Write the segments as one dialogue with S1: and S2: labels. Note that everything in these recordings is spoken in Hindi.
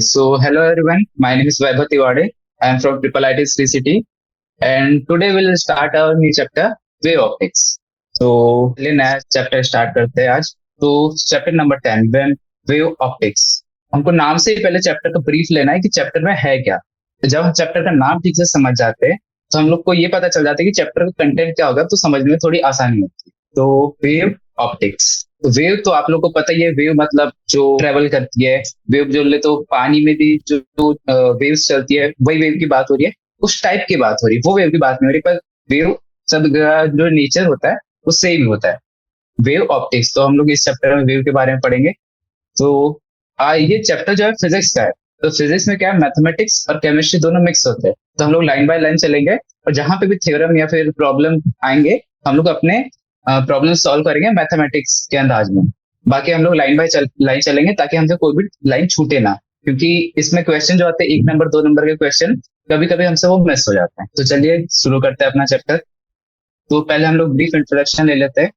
S1: So, hello everyone. My name is Vaibhav Tiwari. I am from Triple IT Sri City, and today we'll start our new chapter, Wave Optics. तो चलिए नया चैप्टर स्टार्ट करते हैं आज. तो चैप्टर नंबर 10, वेव ऑप्टिक्स. हमको नाम से ही पहले चैप्टर का ब्रीफ लेना है कि चैप्टर में है क्या. तो जब हम चैप्टर का नाम ठीक से समझ जाते हैं तो हम लोग को ये पता चल जाता है कि चैप्टर का कंटेंट क्या होगा, तो समझने में थोड़ी आसानी होती है. तो वेव ऑप्टिक्स. तो वेव तो आप लोग को पता ही है. वेव मतलब जो ट्रेवल करती है. वेव जो ले तो पानी में भी जो वेव्स चलती है वही वेव की बात हो रही है. उस टाइप की बात हो रही है, वो वेव की बात नहीं हो रही. पर वेव सब जो नेचर होता है उससे ही होता है. Wave optics. तो हम लोग इस चैप्टर में वेव के बारे में पढ़ेंगे. तो ये चैप्टर जो है फिजिक्स का है. तो फिजिक्स में क्या है, मैथमेटिक्स और केमिस्ट्री दोनों मिक्स होते हैं. तो हम लोग लाइन बाय लाइन चलेंगे और जहां पे भी थ्योरम या फिर प्रॉब्लम आएंगे हम लोग अपने प्रॉब्लम सॉल्व करेंगे मैथमेटिक्स के अंदाज में. बाकी हम लोग लाइन बाय लाइन चलेंगे ताकि हमसे कोई भी लाइन छूटे ना, क्योंकि इसमें क्वेश्चन जो आते हैं 1 नंबर 2 नंबर के क्वेश्चन कभी कभी हमसे वो मिस हो जाते हैं. तो चलिए शुरू करते हैं अपना चैप्टर. तो पहले हम लोग ब्रीफ इंट्रोडक्शन ले लेते हैं.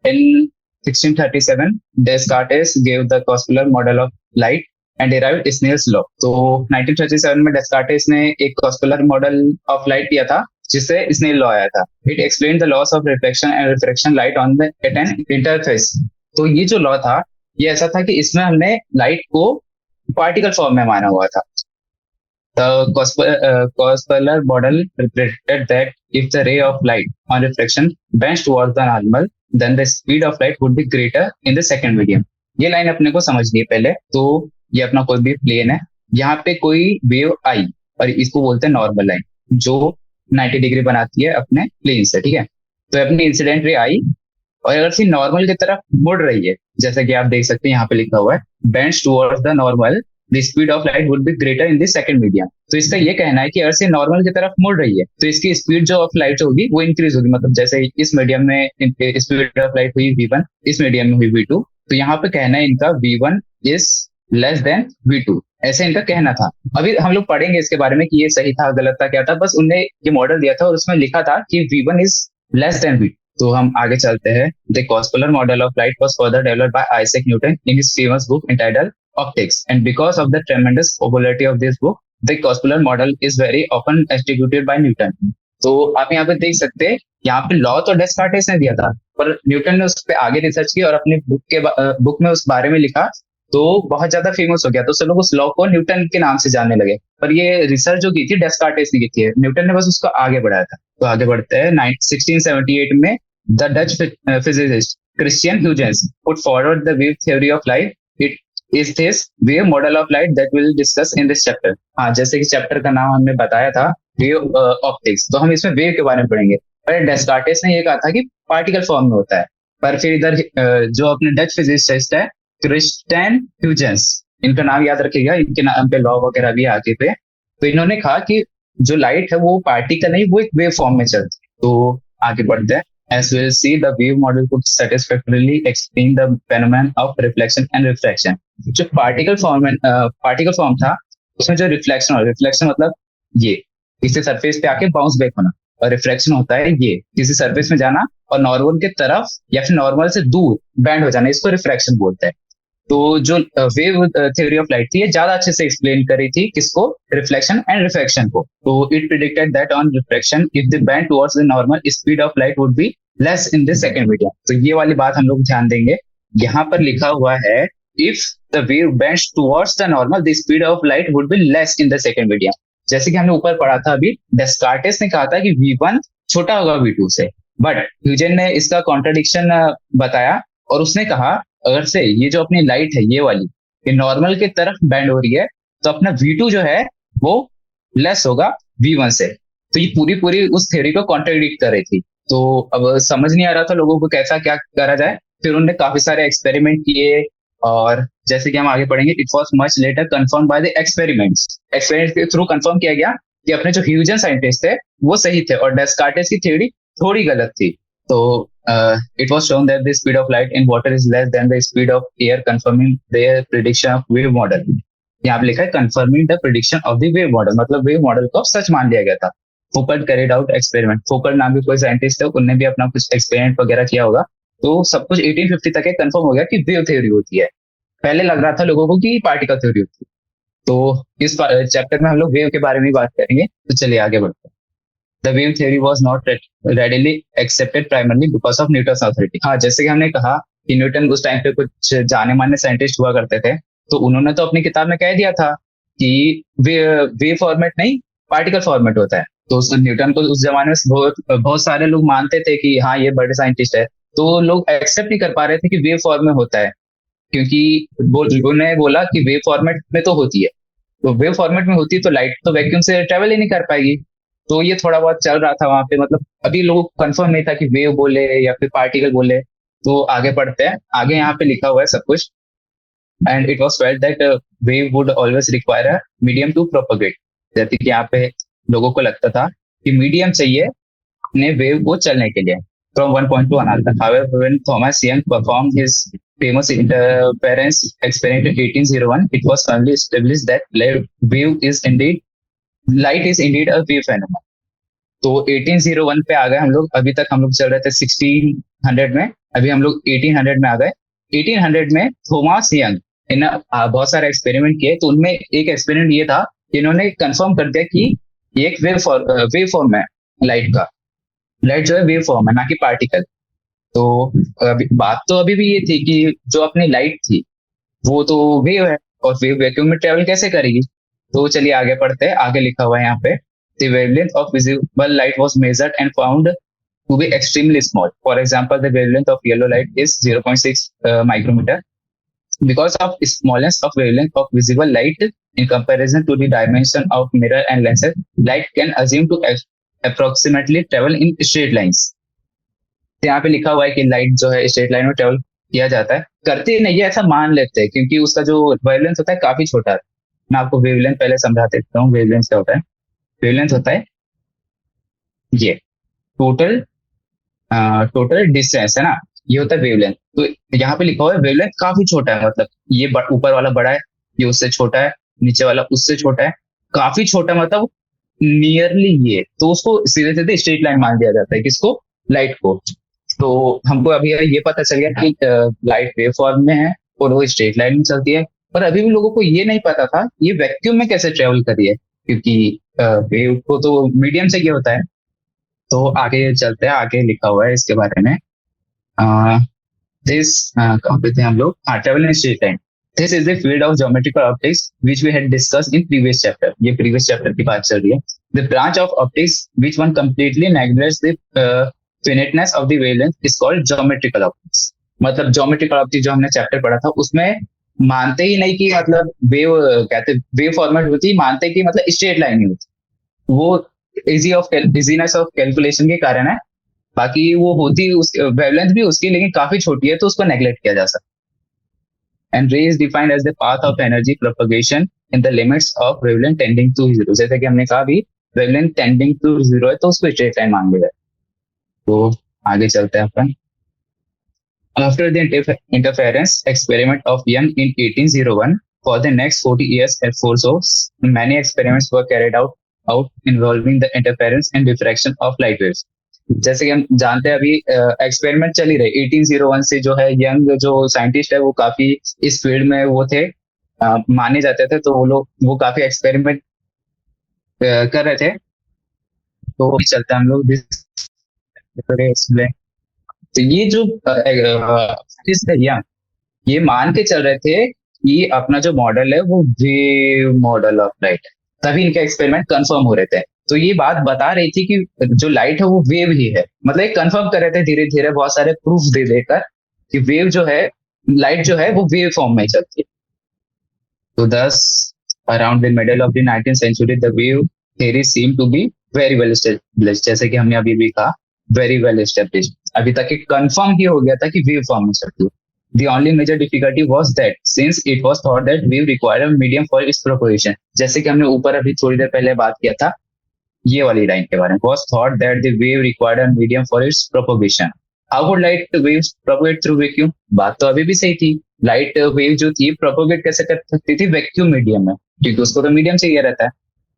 S1: In 1637, Descartes gave the Cospeller model of light and derived Snell's law. तो 1937 में डेस्कार्टेस ने एक कॉस्पेलर मॉडल ऑफ लाइट दिया था जिससे स्नेल लॉ आया था. It explain the laws of reflection and refraction light on the at an interface. तो ये जो लॉ था ये ऐसा था कि इसमें हमने लाइट को पार्टिकल फॉर्म में माना हुआ था. The Cospeller model predicted that if the ray of light on reflection bends towards the normal, then the speed of light would be greater in the second medium. ये लाइन अपने को समझनी है पहले. तो ये अपना कोई भी प्लेन है, यहाँ पे कोई वेव आई और इसको बोलते हैं नॉर्मल लाइन, जो 90 डिग्री बनाती है अपने प्लेन से. ठीक है. तो अपनी इंसिडेंट रे आई और अगर सी नॉर्मल की तरफ मुड़ रही है, जैसा कि आप देख सकते हैं यहाँ पे लिखा हुआ है bends towards the normal, the speed of light would be greater in the second medium. तो इसका ये कहना है कि अगर से नॉर्मल की तरफ मुड़ रही है तो इसकी स्पीड जो ऑफ लाइट होगी वो इंक्रीज होगी. मतलब जैसे इस मीडियम में स्पीड ऑफ लाइट हुई v1, इस मीडियम में हुई v2. तो यहाँ पे कहना है इनका v1 is less than v2, ऐसे इनका कहना था. अभी हम लोग पढ़ेंगे इसके बारे में कि ये सही था गलत था क्या था. बस उनने ये मॉडल दिया था और उसमें लिखा था कि v1 is less than v2. तो हम आगे चलते हैं. The corpuscular model of light was further developed by Isaac Newton in his famous book entitled Optics, and because of the tremendous popularity of this book, the Cospeller model is very often executed by Newton. तो आप यहाँ पे देख सकते हैं, यहाँ पे लॉ तो डेस्कार्टेस ने दिया था पर न्यूटन ने उस पर आगे रिसर्च की और अपनी बुक में उस बारे में लिखा. तो बहुत ज्यादा फेमस हो गया. तो सब लोग उस लॉ को न्यूटन के नाम से जानने लगे. पर ये रिसर्च जो की थी डेस्कार्टेस ने की थी, न्यूटन ने बस उसको आगे बढ़ाया था. तो आगे बढ़ते हैं. 1678 में the Dutch physicist Christian Huygens put forward the wave theory of light. It is this wave model of light that we'll discuss in this chapter. हाँ, जैसे कि चैप्टर का नाम हमने बताया था वेव ऑप्टिक्स, तो हम इसमें वेव के बारे में पढ़ेंगे. पर डेस्कार्टेस ने ये कहा था कि पार्टिकल फॉर्म में होता है. पर फिर इधर जो अपने डच फिजिसिस्ट है क्रिस्टियन ह्यूजेंस, इनका नाम याद रखिएगा, इनके नाम पे लॉ वगैरह भी आगे पे. तो इन्होंने कहा कि जो लाइट है वो पार्टिकल नहीं, वो एक वेव फॉर्म में चलती है. तो आगे बढ़ते हैं. As we'll see, the wave model could satisfactorily explain the phenomenon of reflection and refraction. जो पार्टिकल फॉर्म था उसमें जो रिफ्लेक्शन मतलब ये किसी सरफेस पे आके बाउंस बैक होना, और रिफ्रैक्शन होता है ये किसी सरफेस में जाना और नॉर्मल के तरफ या फिर नॉर्मल से दूर बैंड हो जाना, इसको रिफ्रैक्शन बोलते हैं. तो जो वेव थ्योरी ऑफ लाइट थी ये ज्यादा अच्छे से एक्सप्लेन करी थी किसको, रिफ्लेक्शन एंड रिफ्रैक्शन को. तो it predicted that on refraction if the band towards the normal speed of light would be less in the second medium. तो ये वाली बात हम लोग ध्यान देंगे. यहाँ पर लिखा हुआ है if the wave bends towards the normal the speed of light would be less in the second medium. जैसे कि हमने ऊपर पढ़ा था अभी, डेस्कार्टेस ने कहा था कि v1 छोटा होगा v2 से, बट ह्यूजेन ने इसका कॉन्ट्रडिक्शन बताया और उसने कहा अगर से ये जो अपनी लाइट है ये वाली ये नॉर्मल की तरफ बैंड हो रही है तो अपना v2 जो है वो लेस होगा v1 से. तो ये पूरी उस थ्योरी को कॉन्ट्रडिक्ट कर रही थी. तो अब समझ नहीं आ रहा था लोगों को कैसा क्या करा जाए. फिर उन्होंने काफी सारे एक्सपेरिमेंट किए और जैसे कि हम आगे पढ़ेंगे it was much later confirm by the experiment के थ्रू कंफर्म किया गया कि अपने जो ह्यूजन साइंटिस्ट थे वो सही थे और डेस्कार्टेस की थ्योरी थोड़ी गलत थी. तो it was shown that the speed of light in water is less than the speed of air, confirming their prediction of wave model. यहाँ पे लिखा है confirming the prediction of the wave model, मतलब wave model को सच मान लिया गया था. फोकल्ट carried out experiment. फोकल्ट नाम के कोई साइंटिस्ट है, उन्होंने भी अपना कुछ एक्सपेरिमेंट वगैरह किया होगा. तो सब कुछ 1850 तक कंफर्म हो गया कि वेव थ्योरी होती है. पहले लग रहा था लोगों को कि पार्टिकल थ्योरी होती है. तो इस चैप्टर में हम लोग वेव के बारे में ही बात करेंगे, तो चलिए आगे बढ़ते हैं। The wave theory was not readily accepted primarily because of Newton authority. हाँ, जैसे कि हमने कहा कि न्यूटन उस टाइम पे कुछ जाने माने साइंटिस्ट हुआ करते थे, तो उन्होंने तो अपनी किताब में कह दिया था कि वेव फॉर्मेट नहीं, पार्टिकल फॉर्मेट होता है। तो उस न्यूटन को उस जमाने में बहुत बहुत सारे लोग मानते थे कि हाँ ये बड़े साइंटिस्ट है, तो लोग एक्सेप्ट नहीं कर पा रहे थे कि वेव फॉर्म में होता है, क्योंकि उन्होंने बोला कि वेव फॉर्मेट में तो होती है, तो वेव फॉर्मेट में होती है तो लाइट तो वैक्यूम से ट्रेवल ही नहीं कर पाएगी। तो ये थोड़ा बहुत चल रहा था वहां पे, मतलब अभी लोगों को कंफर्म नहीं था कि वेव बोले या फिर पार्टिकल बोले। तो आगे पढ़ते हैं, आगे यहाँ पे लिखा हुआ है सब कुछ। And it was felt that wave would always require a medium to propagate. जैसे कि यहाँ पे लोगों को लगता था कि मीडियम चाहिए अपने वेव को चलने के लिए, from one point two another. However when Thomas young perform his famous interference experiment in 1801, it was firmly established that wave is indeed light is indeed a wave phenomenon. तो 1801 पे आ गए हम लोग, अभी तक हम लोग चल रहे थे 1600 में, अभी हम लोग 1800 में आ गए। 1800 में थॉमस यंग इन बहुत सारे एक्सपेरिमेंट किए, तो उनमें एक एक्सपेरिमेंट ये था कि इन्होंने कंफर्म कर दिया कि ये एक वेव फॉर्म है लाइट का। लाइट जो है वेव फॉर्म है, ना कि पार्टिकल। तो बात तो अभी भी ये थी कि जो अपनी लाइट थी वो तो वेव है, और वेव वैक्यूम में ट्रेवल कैसे करेगी। तो चलिए आगे पढ़ते हैं, आगे लिखा हुआ है यहाँ पे, the wavelength of visible light was measured and found to be extremely small. For example the wavelength of yellow light is 0.6 micrometre. Because of smallness of wavelength of visible light in comparison to the dimension of mirror and lenses, light can assume to approximately travel in straight lines. यहाँ पे लिखा हुआ है कि लाइट जो है स्ट्रेट लाइन में ट्रेवल किया जाता है, करते नहीं है ऐसा मान लेते हैं, क्योंकि उसका जो वेवलेंथ होता है काफी छोटा है। मैं आपको वेवलेंथ पहले समझा देता हूँ, वेवलेंथ क्या होता है। वेवलेंथ होता है ये टोटल टोटल डिस्टेंस है ना, ये होता है वेवलेंथ। तो यहाँ पे लिखा हुआ है वेवलेंथ काफी छोटा है, मतलब ये ऊपर वाला बड़ा है, ये उससे छोटा है, नीचे वाला उससे छोटा है, काफी छोटा मतलब नियरली ये, तो उसको सीधे सीधे स्ट्रेट लाइन मान दिया जाता है, किसको, लाइट को। तो हमको अभी ये पता चल गया कि लाइट वेव फॉर्म में है और वो स्ट्रेट लाइन में चलती है, पर अभी भी लोगों को ये नहीं पता था ये वैक्यूम में कैसे ट्रेवल करी है, क्योंकि वेव को तो मीडियम से ये होता है। तो आगे चलते हैं, आगे लिखा हुआ है इसके बारे में। दिस कहाँ पे थे हम लोग, हाँ, travel in straight line. This is the field of geometrical optics which we had discussed in previous chapter. ये प्रीवियस चैप्टर की बात चल रही है। The branch of optics which one completely neglects the finiteness of the wavelength is called geometrical optics. मतलब ज्योमेट्रिकल ऑप्टिक्स जो हमने चैप्टर पढ़ा था उसमें मानते ही नहीं कि मतलब वेव कहते वेव फॉर्मेट होती, मानते कि मतलब स्ट्रेट लाइन ही होती। वो इजीनेस ऑफ कैलकुलेशन के कारण है, बाकी वो होती उस वेवलेंथ भी उसकी लेकिन काफी छोटी है, तो उसको नेग्लेक्ट किया जा सकता है। And ray is defined as the path of energy propagation in the limits of wavelength tending to zero. जैसे कि हमने कहा भी वेवलेंथ टेंडिंग टू जीरो है, तो उसको स्ट्रेट लाइन मान लिया। तो आगे चलते हैं अपन। After the interference experiment of Young in 1801, for the next 40 years or so, many experiments were carried out involving the interference and diffraction of light waves. जैसे कि हम जानते हैं अभी एक्सपेरिमेंट चल ही रहे 1801 से, जो है यंग जो साइंटिस्ट है वो काफी इस फील्ड में वो थे, माने जाते थे, तो वो लोग वो काफी एक्सपेरिमेंट कर रहे थे। तो चलते हैं हम लोग तो ये जो साइंटिस्ट है यंग, ये मान के चल रहे थे कि अपना जो मॉडल है वो वेव मॉडल ऑफ लाइट है, तभी इनके एक्सपेरिमेंट कंफर्म हो रहे थे। तो ये बात बता रही थी कि जो लाइट है वो वेव ही है, मतलब ये कंफर्म कर रहे थे धीरे धीरे बहुत सारे प्रूफ दे देकर कि वेव जो है, लाइट जो है वो वेव फॉर्म में चलती है। तो thus around the middle of the 19th century the wave theory seemed to be very well established। जैसे कि हमने अभी भी कहा very well established, अभी तक एक कंफर्म ही हो गया था कि वेव फॉर्म में चलती है। The only major difficulty was that since it was thought that wave required a medium for its propagation, जैसे कि हमने ऊपर अभी थोड़ी देर पहले बात किया था ये वाली लाइन के बारे में, was thought that the wave required a medium for its propagation. How would light waves propagate through vacuum? बात तो अभी भी सही थी, लाइट वेव जो थी प्रोपोगेट कैसे कर सकती थी वैक्यूम मीडियम में, क्योंकि उसको तो मीडियम चाहिए रहता है।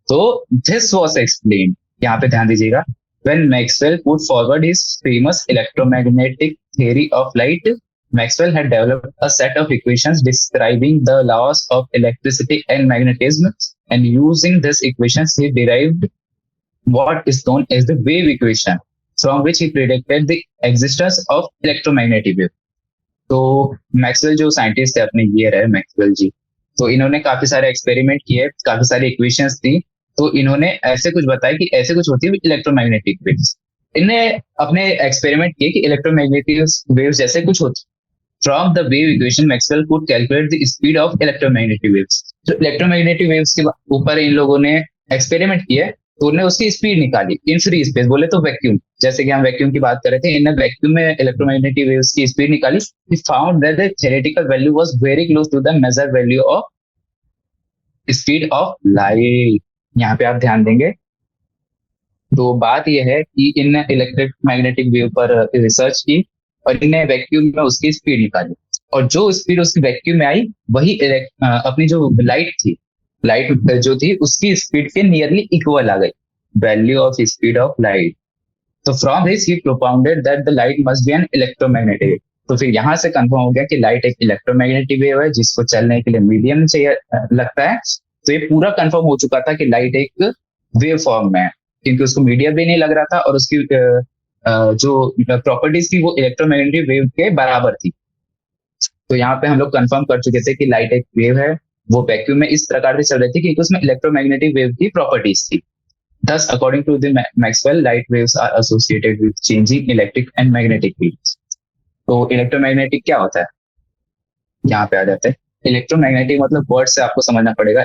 S1: तो दिस वाज एक्सप्लेन्ड, यहाँ पे ध्यान दीजिएगा, when Maxwell put forward his famous electromagnetic theory of light Maxwell had developed a set of equations describing the laws of electricity and magnetism, and using these equations, he derived what is known as the wave equation, from which he predicted the existence of electromagnetic wave. तो मैक्सवेल जो साइंटिस्ट है अपने ईयर है मैक्सवेल जी, तो इन्होंने काफी सारे एक्सपेरिमेंट किए, काफी सारी इक्वेशंस दी, तो इन्होंने ऐसे कुछ बताया कि ऐसे कुछ होती है इलेक्ट्रोमैग्नेटिक वेव्स। इनने अपने एक्सपेरिमेंट किए कि इलेक्ट्रोमैग्नेटिक वेव्स जैसे कुछ होती। From the wave equation Maxwell could calculate the speed of electromagnetic waves. तो इलेक्ट्रोमैग्नेटिक वेव्स के ऊपर इन लोगों ने एक्सपेरिमेंट किए, तो उन्होंने उसकी स्पीड निकाली इन फ्री स्पेस, बोले तो वैक्यूम, जैसे कि हम वैक्यूम की बात कर रहे थे, इन्होंने वैक्यूम में इलेक्ट्रोमैग्नेटिक वेव्स की स्पीड निकाली। We found that the theoretical value was very close to the measure value of speed of light. यहाँ पे आप ध्यान देंगे, तो बात यह है कि इनने इलेक्ट्रिक मैग्नेटिक वेव पर रिसर्च की और इनने वैक्यूम में उसकी स्पीड निकाली, और जो स्पीड उसकी वैक्यूम में आई वही अपनी जो लाइट थी, लाइट जो थी उसकी स्पीड के नियरली इक्वल आ गई, value of speed of light. तो from this he propounded that the light must be an electromagnetic wave. तो फिर यहां से कंफर्म हो गया कि लाइट एक इलेक्ट्रोमैग्नेटिक वेव है जिसको चलने के लिए मीडियम चाहिए लगता है। तो ये पूरा कंफर्म हो चुका था कि लाइट एक वेव फॉर्म में है, क्योंकि उसको मीडियम भी नहीं लग रहा था और उसकी जो प्रॉपर्टीज थी वो इलेक्ट्रोमैग्नेटिक वेव के बराबर थी। तो यहाँ पे हम लोग कंफर्म कर चुके थे कि लाइट एक वेव है, वो वैक्यूम में इस प्रकार से चल रही थी क्योंकि उसमें इलेक्ट्रोमैग्नेटिक वेव की प्रॉपर्टीज थी। Thus, according to the Maxwell, light waves are associated with changing electric and magnetic fields. तो इलेक्ट्रोमैग्नेटिक क्या होता है, यहाँ पे आ जाते हैं। इलेक्ट्रोमैग्नेटिक मतलब वर्ड से आपको समझना पड़ेगा,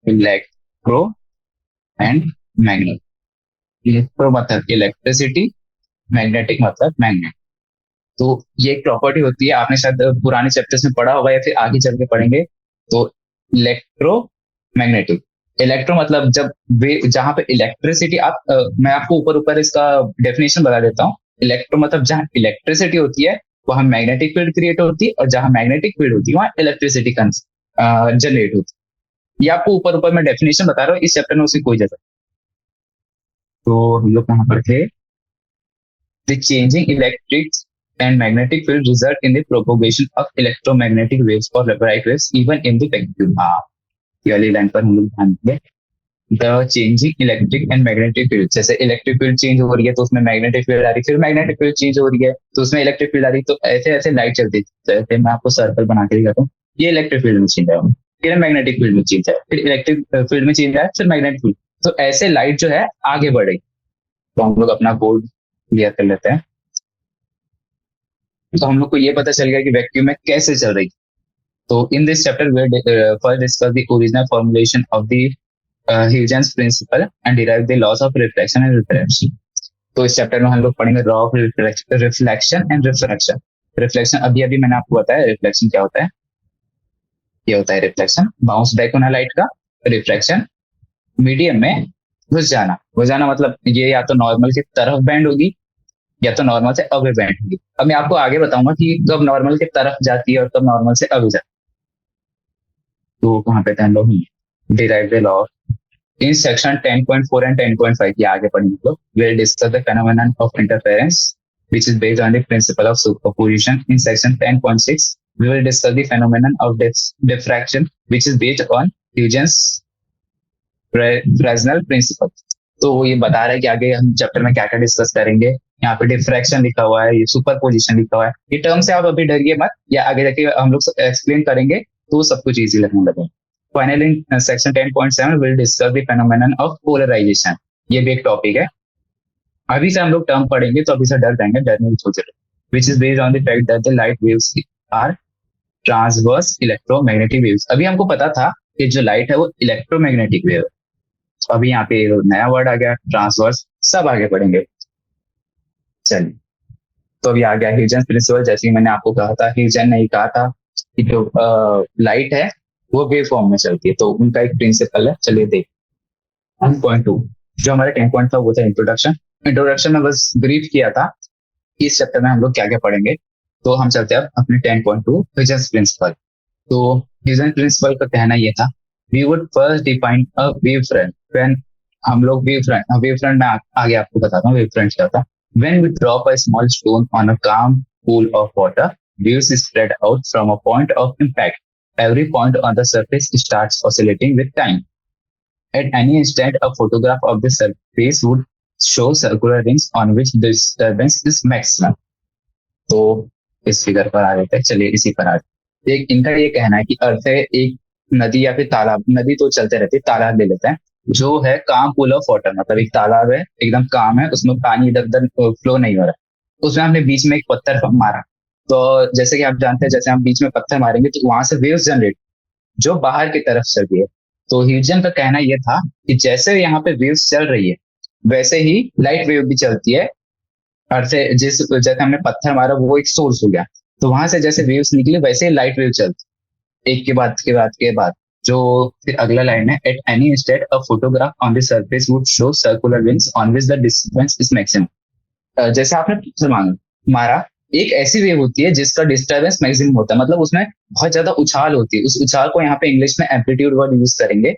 S1: इलेक्ट्रो एंड मैग्नेट। इलेक्ट्रो मतलब इलेक्ट्रिसिटी, मैग्नेटिक मतलब मैग्नेट। तो ये एक प्रॉपर्टी होती है, आपने शायद पुराने चैप्टर्स में पढ़ा होगा या फिर आगे चल के पढ़ेंगे। तो इलेक्ट्रोमैग्नेटिक, इलेक्ट्रो मतलब जब वे जहां पे इलेक्ट्रिसिटी मैं आपको ऊपर ऊपर इसका डेफिनेशन बता देता हूँ। इलेक्ट्रो मतलब जहां इलेक्ट्रिसिटी होती है वहां मैग्नेटिक फील्ड क्रिएट होती है, और जहां मैग्नेटिक फील्ड होती है वहां इलेक्ट्रिसिटी जनरेट होती है। ये आपको ऊपर ऊपर मैं डेफिनेशन बता रहा हूँ, इस चैप्टर में उसकी कोई जरूरत। तो हम लोग कहाँ पर थे, the changing electric and magnetic field result in the propagation of electromagnetic waves or bright waves even in the vacuum. ये वाली लाइन पर हम लोग ध्यान देंगे। The changing electric and magnetic field, जैसे इलेक्ट्रिक फील्ड चेंज हो रही है तो उसमें मैग्नेटिक फील्ड आ रही है, फिर मैग्नेटिक फील्ड चेंज हो रही है तो उसमें इलेक्ट्रिक फील्ड आ रही है, तो ऐसे ऐसे लाइट चलती है। जैसे मैं आपको सर्कल बना के दिखाता हूँ, ये इलेक्ट्रिक फील्ड में चेंज है, फिर मैग्नेटिक फील्ड में चेंज है, फिर इलेक्ट्रिक फील्ड में चेंज है, फिर मैग्नेटिक फील्ड। तो ऐसे लाइट जो है आगे बढ़ रही। तो हम लोग अपना कोड क्लियर कर लेते हैं। तो हम लोग को ये पता चल गया कि वैक्यूम में कैसे चल रही। तो in this chapter we first discuss the original formulation of the Huygens principle and derive the laws of reflection and refraction. तो इस चैप्टर में हम लोग पढ़ेंगे law of reflection and refraction. Reflection अभी अभी मैंने आपको बताया, रिफ्लेक्शन क्या होता है, ये होता है रिफ्लेक्शन, बाउंस बैक होना लाइट का। रिफ्रैक्शन मीडियम में घुस जाना, घुस जाना मतलब ये या तो नॉर्मल की तरफ बैंड होगी या तो नॉर्मल से अवे बैंड होगी। अब मैं आपको आगे बताऊंगा कि कब नॉर्मल की तरफ जाती है और कब नॉर्मल से अवे जाती है। तो कहाँ पे ध्यान लोग derive the law in section 10.4 and 10.5 ये आगे पढ़ेंगे लोग। Will discuss the phenomenon of interference which is based on the principle of superposition. In section 10.6 we will discuss the phenomenon of diffraction which is based on Huygens Fresnel principle. तो वो ये बता रहा है कि आगे हम चैप्टर में क्या क्या डिस्कस करेंगे। यहाँ पे डिफ्रैक्शन लिखा हुआ है, ये सुपर पोजिशन लिखा हुआ है, ये टर्म से आप अभी डरिए मत, या आगे जाके हम लोग एक्सप्लेन करेंगे तो सब कुछ इजी लगने लगे। Finally in section 10.7 will discuss the phenomenon of polarisation. ये भी एक टॉपिक है। अभी से हम लोग टर्म पढ़ेंगे तो अभी से डर जाएंगे, डरने की सोच रहे, which is based on the fact that the light waves are transverse electromagnetic waves. अभी हमको पता था कि जो लाइट है वो इलेक्ट्रोमैग्नेटिक वेव, अभी यहाँ पे नया वर्ड आ गया ट्रांसवर्स, सब आगे पढ़ेंगे। चलिए, तो अभी आ गया ह्यूजेंस प्रिंसिपल। जैसे मैंने आपको कहा था, ह्यूजेन ने कहा था कि जो लाइट है वो वेव फॉर्म में चलती है, तो उनका एक प्रिंसिपल है। चलिए देख 10.2 जो हमारे 10 था वो था इंट्रोडक्शन। इंट्रोडक्शन में बस ब्रीफ किया था इस चैप्टर में हम लोग क्या क्या पढ़ेंगे। तो हम चलते हैं अपने 10.2 ह्यूजेंस प्रिंसिपल। तो ह्यूजेंस प्रिंसिपल का कहना ये था, we would first define a wave front. When हम लोग वेव फ्रंट में आगे आपको बताता हूँ वेव फ्रंट क्या होता है। When we drop a small stone on a calm pool of water waves spread out from a point of impact. Every point on the surface starts oscillating with time. At any instant, a photograph of the surface would show circular rings on which the disturbance is maximum. तो इस फिगर पर आ जाते हैं, चलिए इसी पर आ जाते हैं। एक इनका ये कहना है कि अर्थ है एक नदी या फिर तालाब, नदी तो चलते रहती है, तालाब ले लेते हैं, जो है काम पूल ऑफ वाटर, मतलब एक तालाब है, एकदम काम है, उसमें पानी इधर उधर फ्लो नहीं हो रहा, उसमें हमने बीच में एक पत्थर मारा। तो जैसे कि आप जानते हैं, जैसे हम बीच में पत्थर मारेंगे तो वहां से वेव्स जनरेट जो बाहर की तरफ चल रही है। तो ह्यूजन का कहना यह था कि जैसे यहाँ पे वेव्स चल रही है वैसे ही लाइट वेव भी चलती है। अर्थ से जिस जैसे हमने पत्थर मारा वो एक सोर्स हो गया, तो वहां से जैसे वेव्स निकली वैसे ही लाइट वेव चलती, एक के बाद जो फिर अगला लाइन है, at any instant a photograph on the surface would show circular wings on which the distance is maximum. जैसे आपने पत्थर मारा, एक ऐसी वेव होती है जिसका डिस्टर्बेंस मैक्सिमम होता है, मतलब उसमें बहुत ज्यादा उछाल होती है, उस उछाल को यहाँ पे इंग्लिश में एम्पलीट्यूड वर्ड यूज करेंगे।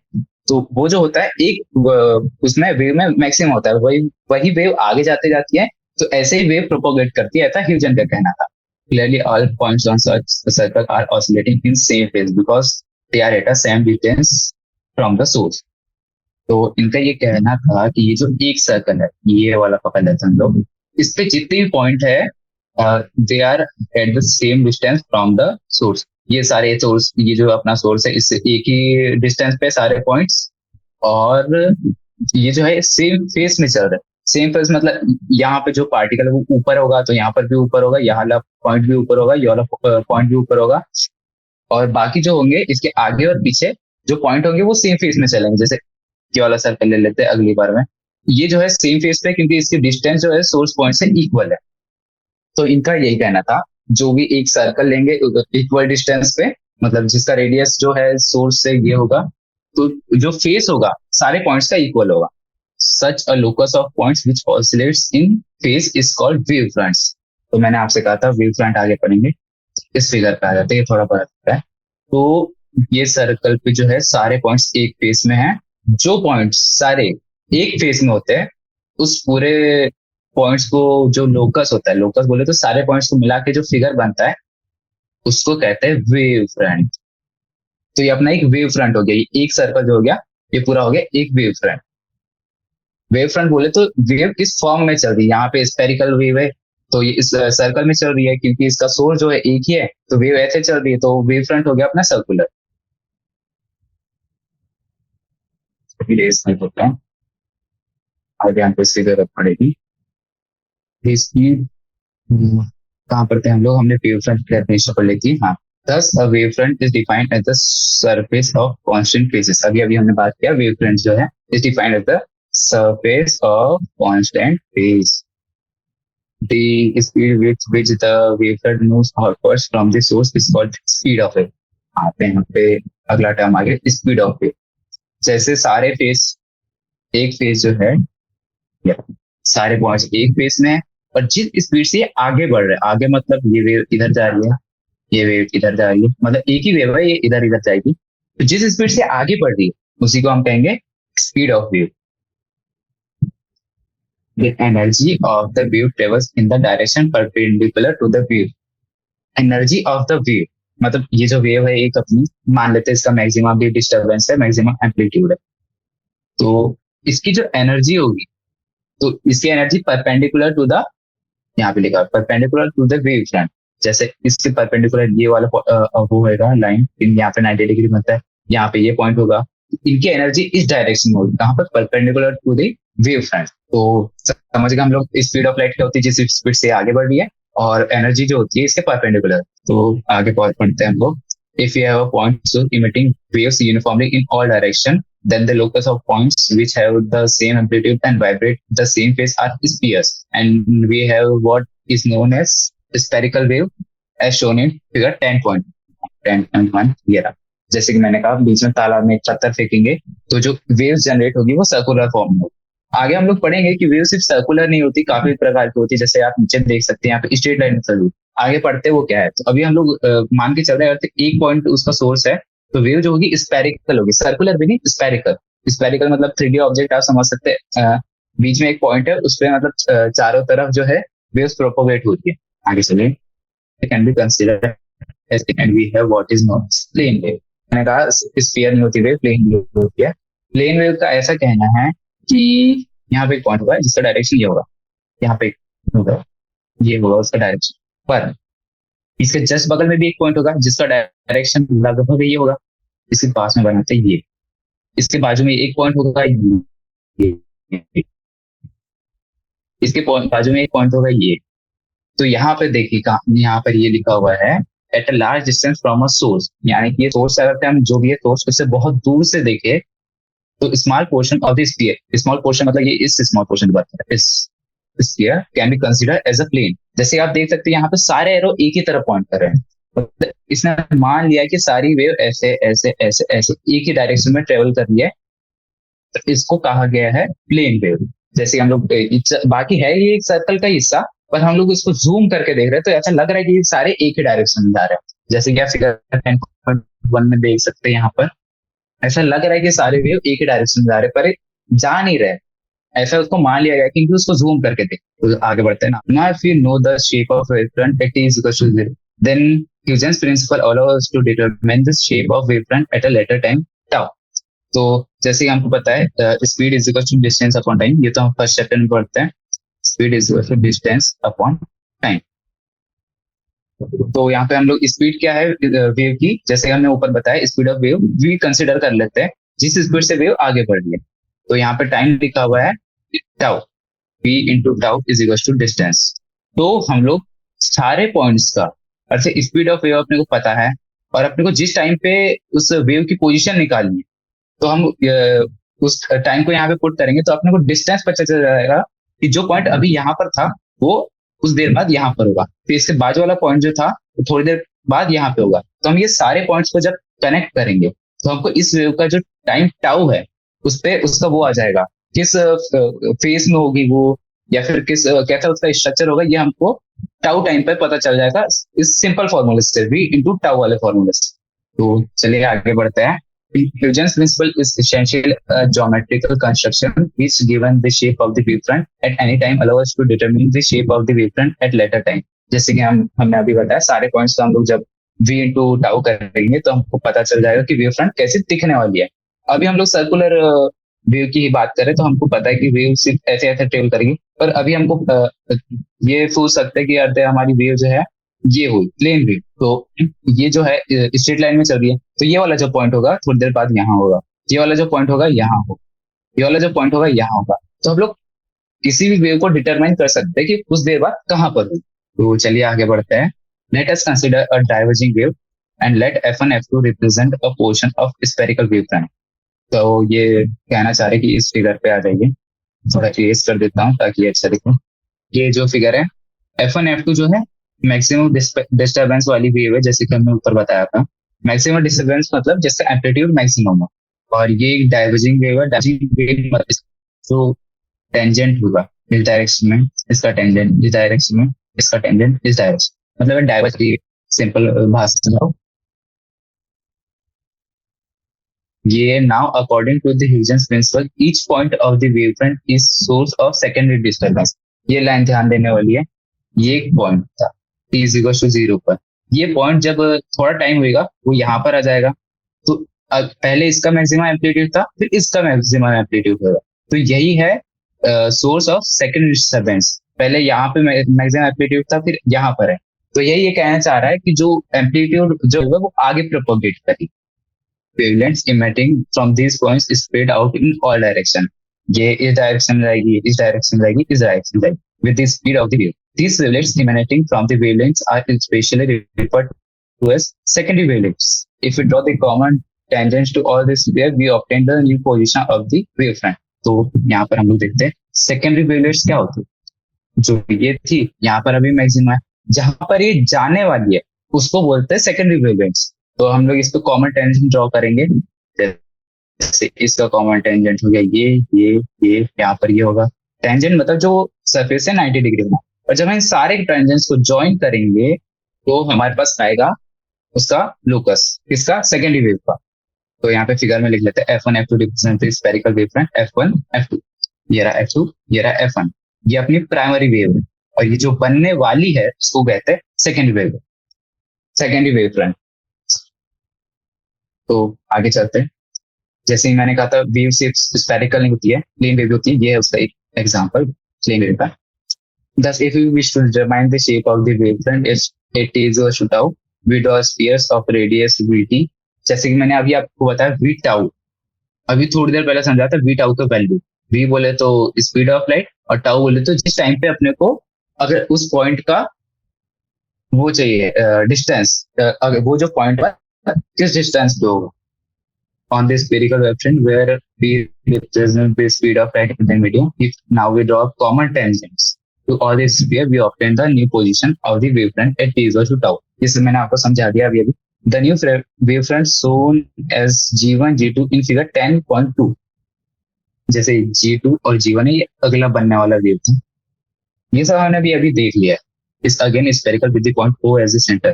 S1: तो वो जो होता है एक उसमें वेव में मैक्सिमम होता है, वही वही वेव आगे जाते जाती है, तो ऐसे ही वेव प्रोपोगेट करती है, ऐसा ह्यूजन का कहना था। Clearly, all points on such a circle are oscillating in same phase because they are at a same distance from the source. तो इनका ये कहना था कि ये जो एक सर्कल है, ये वाला पकड़ लेते हैं हम लोग, इस पे जितने भी पॉइंट है they are at the same distance from the source. ये सारे सोर्स, ये जो अपना सोर्स है, इससे एक ही डिस्टेंस पे सारे पॉइंट्स, और ये जो है सेम फेस में चल रहा है। सेम फेस मतलब यहाँ पे जो पार्टिकल है वो ऊपर होगा तो यहाँ पर भी ऊपर होगा, यहाँ वाला पॉइंट भी ऊपर होगा, ये वाला पॉइंट भी ऊपर होगा, और बाकी जो होंगे इसके आगे और पीछे जो पॉइंट होंगे वो सेम फेस में चलेंगे। जैसे ये वाला सर्कल ले लेते हैं अगली बार में, ये जो है सेम फेस पे, क्योंकि इसकी डिस्टेंस जो है सोर्स पॉइंट से इक्वल है। तो इनका यही कहना था, जो भी एक सर्कल लेंगे इक्वल डिस्टेंस पे, मतलब जिसका रेडियस जो है सोर्स से ये होगा, तो जो फेस होगा सारे पॉइंट्स का इक्वल होगा। Such a locus of points which oscillates in phase is called wave fronts. तो मैंने आपसे कहा था वेव फ्रंट आगे पढ़ेंगे, इस फिगर पे आ जाते हैं, ये थोड़ा बड़ा है। तो ये सर्कल पे जो है सारे पॉइंट्स एक फेस में हैं, जो पॉइंट्स सारे एक फेस में होते हैं उस पूरे पॉइंट्स को जो लोकस होता है, लोकस बोले तो सारे पॉइंट्स को मिला के जो फिगर बनता है उसको कहते हैं वेव फ्रंट। तो ये अपना एक वेव फ्रंट हो गया, ये एक सर्कल जो हो गया ये पूरा हो गया एक वेव फ्रंट। वेव फ्रंट बोले तो वेव किस फॉर्म में चल रही है, यहाँ पे स्पेरिकल वेव है तो ये इस सर्कल में चल रही है, क्योंकि इसका सोर्स जो है एक ही है, तो वेव ऐसे चल रही है, तो वेव फ्रंट हो गया अपना सर्कुलर। आगे हमको इसकी जरूरत पड़ेगी। स्पीड कहाँ पढ़ते हैं हम लोग, हमने वेव फ्रंट की डेफिनेशन पढ़ ली थी। हाँ, thus a wavefront is defined as the surface of constant phases। अभी अभी हमने बात किया, वेव फ्रंट जो है is defined as the surface of constant phase। The speed with which the wavefront moves outwards from the source is called speed of wave। आते हैं यहाँ पे अगला टर्म आ गया स्पीड ऑफ वेव। जैसे सारे फेस, एक फेस जो है सारे पॉइंट्स एक फेस में है, और जिस स्पीड से ये आगे बढ़ रहे हैं, आगे मतलब ये वेव इधर जा रही है, ये वेव इधर जा रही है, मतलब एक ही वेव है, ये इधर इधर जाएगी, तो जिस स्पीड से आगे बढ़ रही है उसी को हम कहेंगे speed of wave. The energy of the wave travels in the direction perpendicular to the wave। Energy of the wave मतलब ये जो वेव है एक अपनी मान लेते हैं, इसका मैक्सिमम भी डिस्टर्बेंस है, मैक्सिमम एम्पलीट्यूड है, तो इसकी जो एनर्जी होगी, तो इसकी एनर्जी परपेंडिकुलर टू द, यहाँ पे लिखा perpendicular to the wave front. जैसे इसके परपेंडिकुलर ये वाला वो होगा लाइन, यहाँ पे 90 डिग्री बनता है, यहाँ पे ये पॉइंट होगा, इनकी एनर्जी इस डायरेक्शन में होगी, कहाँ पर perpendicular to the wave front. तो समझ गए हम लोग स्पीड ऑफ लाइट क्या होती है, जिस स्पीड से आगे बढ़ रही है, और एनर्जी जो होती है इसके परपेंडिकुलर। तो आगे पढ़ते हैं हम लोग। If you have a point so emitting waves uniformly in all direction, then the locus of points which have the same amplitude and vibrate the same phase are spheres, and we have what is known as spherical wave as shown in figure 10.1 here। जैसे कि मैंने कहा बीच में तालाब में एक पत्थर फेंकेंगे तो जो वेव्स जनरेट होगी वो सर्कुलर फॉर्म में होगी। आगे हम लोग पढ़ेंगे कि वेव सिर्फ सर्कुलर नहीं होती, काफी प्रकार की होती है, जैसे आप नीचे देख सकते हैं यहाँ पे स्ट्रेट लाइन में। आगे पढ़ते वो क्या है, तो अभी हम लोग मान के चल रहे हैं एक पॉइंट उसका सोर्स है, तो वेव जो होगी स्पेरिकल होगी, सर्कुलर भी नहीं स्पेरिकल। स्पेरिकल मतलब 3D ऑब्जेक्ट आप समझ सकते हैं, बीच में एक पॉइंट है, उस पर मतलब चारों तरफ जो है वेव्स प्रोपोगेट होती है। आगे चलिए। Can be considered as and we have what is known as plane wave. मैंने कहा स्फीयर नहीं होती वेव, प्लेन वेव होती है। प्लेन वेव का ऐसा कहना है कि यहाँ पे एक पॉइंट होगा जिसका डायरेक्शन ये होगा, यहाँ पे होगा, ये होगा उसका डायरेक्शन, पर इसके जस्ट बगल में भी एक पॉइंट होगा जिसका डायरेक्शन लगभग ये होगा, इसके पास में बनाते हैं ये, इसके बाजू में एक पॉइंट होगा ये, इसके बाजू में एक पॉइंट होगा ये। तो यहाँ पे देखिए यहाँ पर ये लिखा हुआ है at a large distance from a source, यानी कि ये सोर्स अगर हम जो भी है सोर्स उससे बहुत दूर से देखे तो small portion of the sphere, small portion मतलब ये इस स्मॉल पोर्शन की बात कर रहा है, इस sphere can be consider as a plane. जैसे आप देख सकते हैं यहाँ पे सारे एरो एक ही तरफ पॉइंट कर रहे हैं, मतलब इसने मान लिया कि सारी वेव ऐसे ऐसे ऐसे ऐसे एक ही डायरेक्शन में ट्रेवल कर रही है, तो इसको कहा गया है प्लेन वेव। जैसे हम लोग बाकी है ये एक सर्कल का हिस्सा, पर हम लोग इसको जूम करके देख रहे हैं तो ऐसा लग रहा है कि ये सारे एक ही डायरेक्शन में जा रहे हैं। जैसे कि आप फिगर 10.1 में देख सकते हैं, यहाँ पर ऐसा लग रहा है कि सारे वेव एक ही डायरेक्शन में जा रहे हैं, पर जा नहीं रहे, ऐसा उसको मान लिया गया क्योंकि उसको जूम करके देख। तो आगे बढ़ते हैं ना, if you know the shape of wave front at is equal to 0, then Huygens principle allow us to determine the shape of wave front at a later time tau. तो जैसे कि हमको पता है speed is equal to distance upon time, ये तो हम फर्स्ट चैप्टर में पढ़ते हैं, speed is equal to distance upon time. तो यहाँ पे हम लोग स्पीड क्या है वेव की, जैसे हमने ऊपर बताया speed of wave we consider कर लेते हैं जिस स्पीड से वेव आगे बढ़ रही है। तो यहाँ पे टाइम लिखा हुआ है tau, v into tau is equal to distance. तो हम लोग सारे पॉइंट्स का अच्छा स्पीड ऑफ वेव अपने को पता है, और अपने को जिस टाइम पे उस वेव की पोजीशन निकालनी है तो हम उस टाइम को यहाँ पे पुट करेंगे तो अपने को डिस्टेंस पता चल जाएगा कि जो पॉइंट अभी यहाँ पर था वो कुछ देर बाद यहाँ पर होगा, फिर इसके बाजू वाला पॉइंट जो था वो थोड़ी देर बाद यहाँ पे होगा। तो हम ये सारे पॉइंट्स को जब कनेक्ट करेंगे तो हमको इस वेव का जो टाइम टाउ है उस पे उसका वो आ जाएगा, किस फेज में होगी वो, या फिर किस कैसा उसका स्ट्रक्चर होगा, ये हमको टाउ टाइम पे पता चल जाएगा इस सिंपल फॉर्मूले से, v इंटू टाउ वाले फॉर्मूले से। तो चलिए आगे बढ़ते हैं। Huygens principle is essentially a geometrical construction which given the shape of the wavefront at any time allow us to determine the shape of the wavefront at later time। जैसे कि हमने अभी बताया सारे पॉइंट्स को हम लोग जब v इंटू टाउ करेंगे तो हमको पता चल जाएगा कि वेव फ्रंट कैसे दिखने वाली है। अभी हम लोग सर्कुलर वेव की ही बात करें तो हमको पता है कि वेव सिर्फ ऐसे ऐसे ट्रेवल करेगी, पर अभी हमको ये सोच सकते हैं कि यार हमारी वेव जो है ये हुई प्लेन वेव, तो ये जो है स्ट्रेट लाइन में चल रही है, तो ये वाला जो पॉइंट होगा थोड़ी देर बाद यहाँ होगा, ये वाला जो पॉइंट होगा यहाँ होगा, ये वाला जो पॉइंट होगा यहाँ होगा। तो हम लोग किसी भी वेव को डिटरमाइन कर सकते हैं कि कुछ देर बाद कहाँ पर होगी। तो चलिए आगे बढ़ते हैं। Let us consider a diverging wave and let F1 F2 represent a portion of spherical wave front. तो ये कहना चाह रहे कि इस फिगर पे आ जाइए, थोड़ा इरेज कर देता हूँ ताकि अच्छा दिखे। ये जो फिगर है F1 F2 जो है मैक्सिमम डिस्टर्बेंस वाली वेव है, जैसे कि हमने ऊपर बताया था। मैक्सिमम डिस्टर्बेंस मतलब जिसका एम्पलीट्यूड मैक्सिमम हो, और ये एक डाइवर्जिंग वेव है। डाइवर्जिंग वेव मतलब जो टेंजेंट होगा इस डायरेक्शन में, इसका टेंजेंट इस डायरेक्शन में, इसका टेंजेंट इस डायरेक्शन, मतलब डाइवर्जिंग सिंपल भाषा में। ये now according to the Huygens principle each point of the wavefront is source of secondary disturbance. ये लाइन ध्यान देने वाली है। ये एक पॉइंट था t इज इक्वल टू 0 पर, ये पॉइंट जब थोड़ा टाइम होगा वो यहाँ पर आ जाएगा, तो पहले इसका मैक्सिमम एम्पलीट्यूड था फिर इसका मैक्सिमम एम्पलीट्यूड होगा, तो यही है सोर्स ऑफ सेकेंडरी डिस्टर्बेंस। पहले यहाँ पे मैक्सिमम एम्पलीट्यूड था फिर यहाँ पर है, तो यही ये कहना चाह रहा है कि जो एम्पलीट्यूड जो होगा वो आगे प्रोपोगेट करेगी। wavelengths emitting from these points is spread out in all direction। ये इस डायरेक्शन जाएगी, इस डायरेक्शन जाएगी, इस डायरेक्शन जाएगी with the speed of the wave। These wavelengths emanating from the wavelengths are especially referred to as secondary wavelengths। If we draw the common tangents to all this wave, we obtain the new position of the wavefront। तो यहाँ पर हम लोग देखते हैं secondary wavelengths क्या होती है। जो ये थी यहाँ पर अभी मैक्सिमम है, जहां पर ये जाने वाली है उसको बोलते हैं सेकेंडरी वेवलेंथ्स। तो हम लोग इस पे कॉमन टेंजेंट ड्रॉ करेंगे, जैसे इसका कॉमन टेंजेंट हो गया ये यहाँ पर ये होगा। टेंजेंट मतलब जो सरफेस है 90 डिग्री में, और जब हम इन सारे टेंजेंट्स को ज्वाइन करेंगे तो हमारे पास आएगा उसका लोकस, किसका, सेकेंडरी वेव का। तो यहाँ पे फिगर में लिख लेते हैं F1 F2 represent the spherical wavefront F1 F2, ये रहा F2 ये रहा F1, ये अपनी प्राइमरी वेव है, और ये जो बनने वाली है उसको कहते हैं secondary wave. Secondary wave front. तो आगे चलते हैं। जैसे ही मैंने कहा था वेव शेप स्फेरिकल नहीं होती है, प्लेन वेव होती है, ये है उसका एक एग्जांपल प्लेन वेव का। Thus, if you wish to determine the shape of the wavefront, it is a shootout with or spheres of radius vt। जैसे कि मैंने अभी आपको बताया वी टाउ, अभी थोड़ी देर पहले समझा था वी टाउ का वैल्यू। वी बोले तो स्पीड ऑफ लाइट, और टाउ बोले तो जिस टाइम पे अपने को अगर उस पॉइंट का वो चाहिए डिस्टेंस, अगर वो जो पॉइंट है किस डिस्टेंस पे होगा on the spherical wavefront where we represent the speed of light in the medium. If now we draw common tangents to all the sphere, we obtain the new position of the wavefront at t equal to tau. जिससे मैंने आपको समझा दिया अभी अभी। The new wavefront shown as G1, G2 in figure 10.2। जैसे G2 और G1 है, ये अगला बनने वाला वेव था। ये सब हमने भी अभी देख लिया है। इस again spherical with the point O as a centre.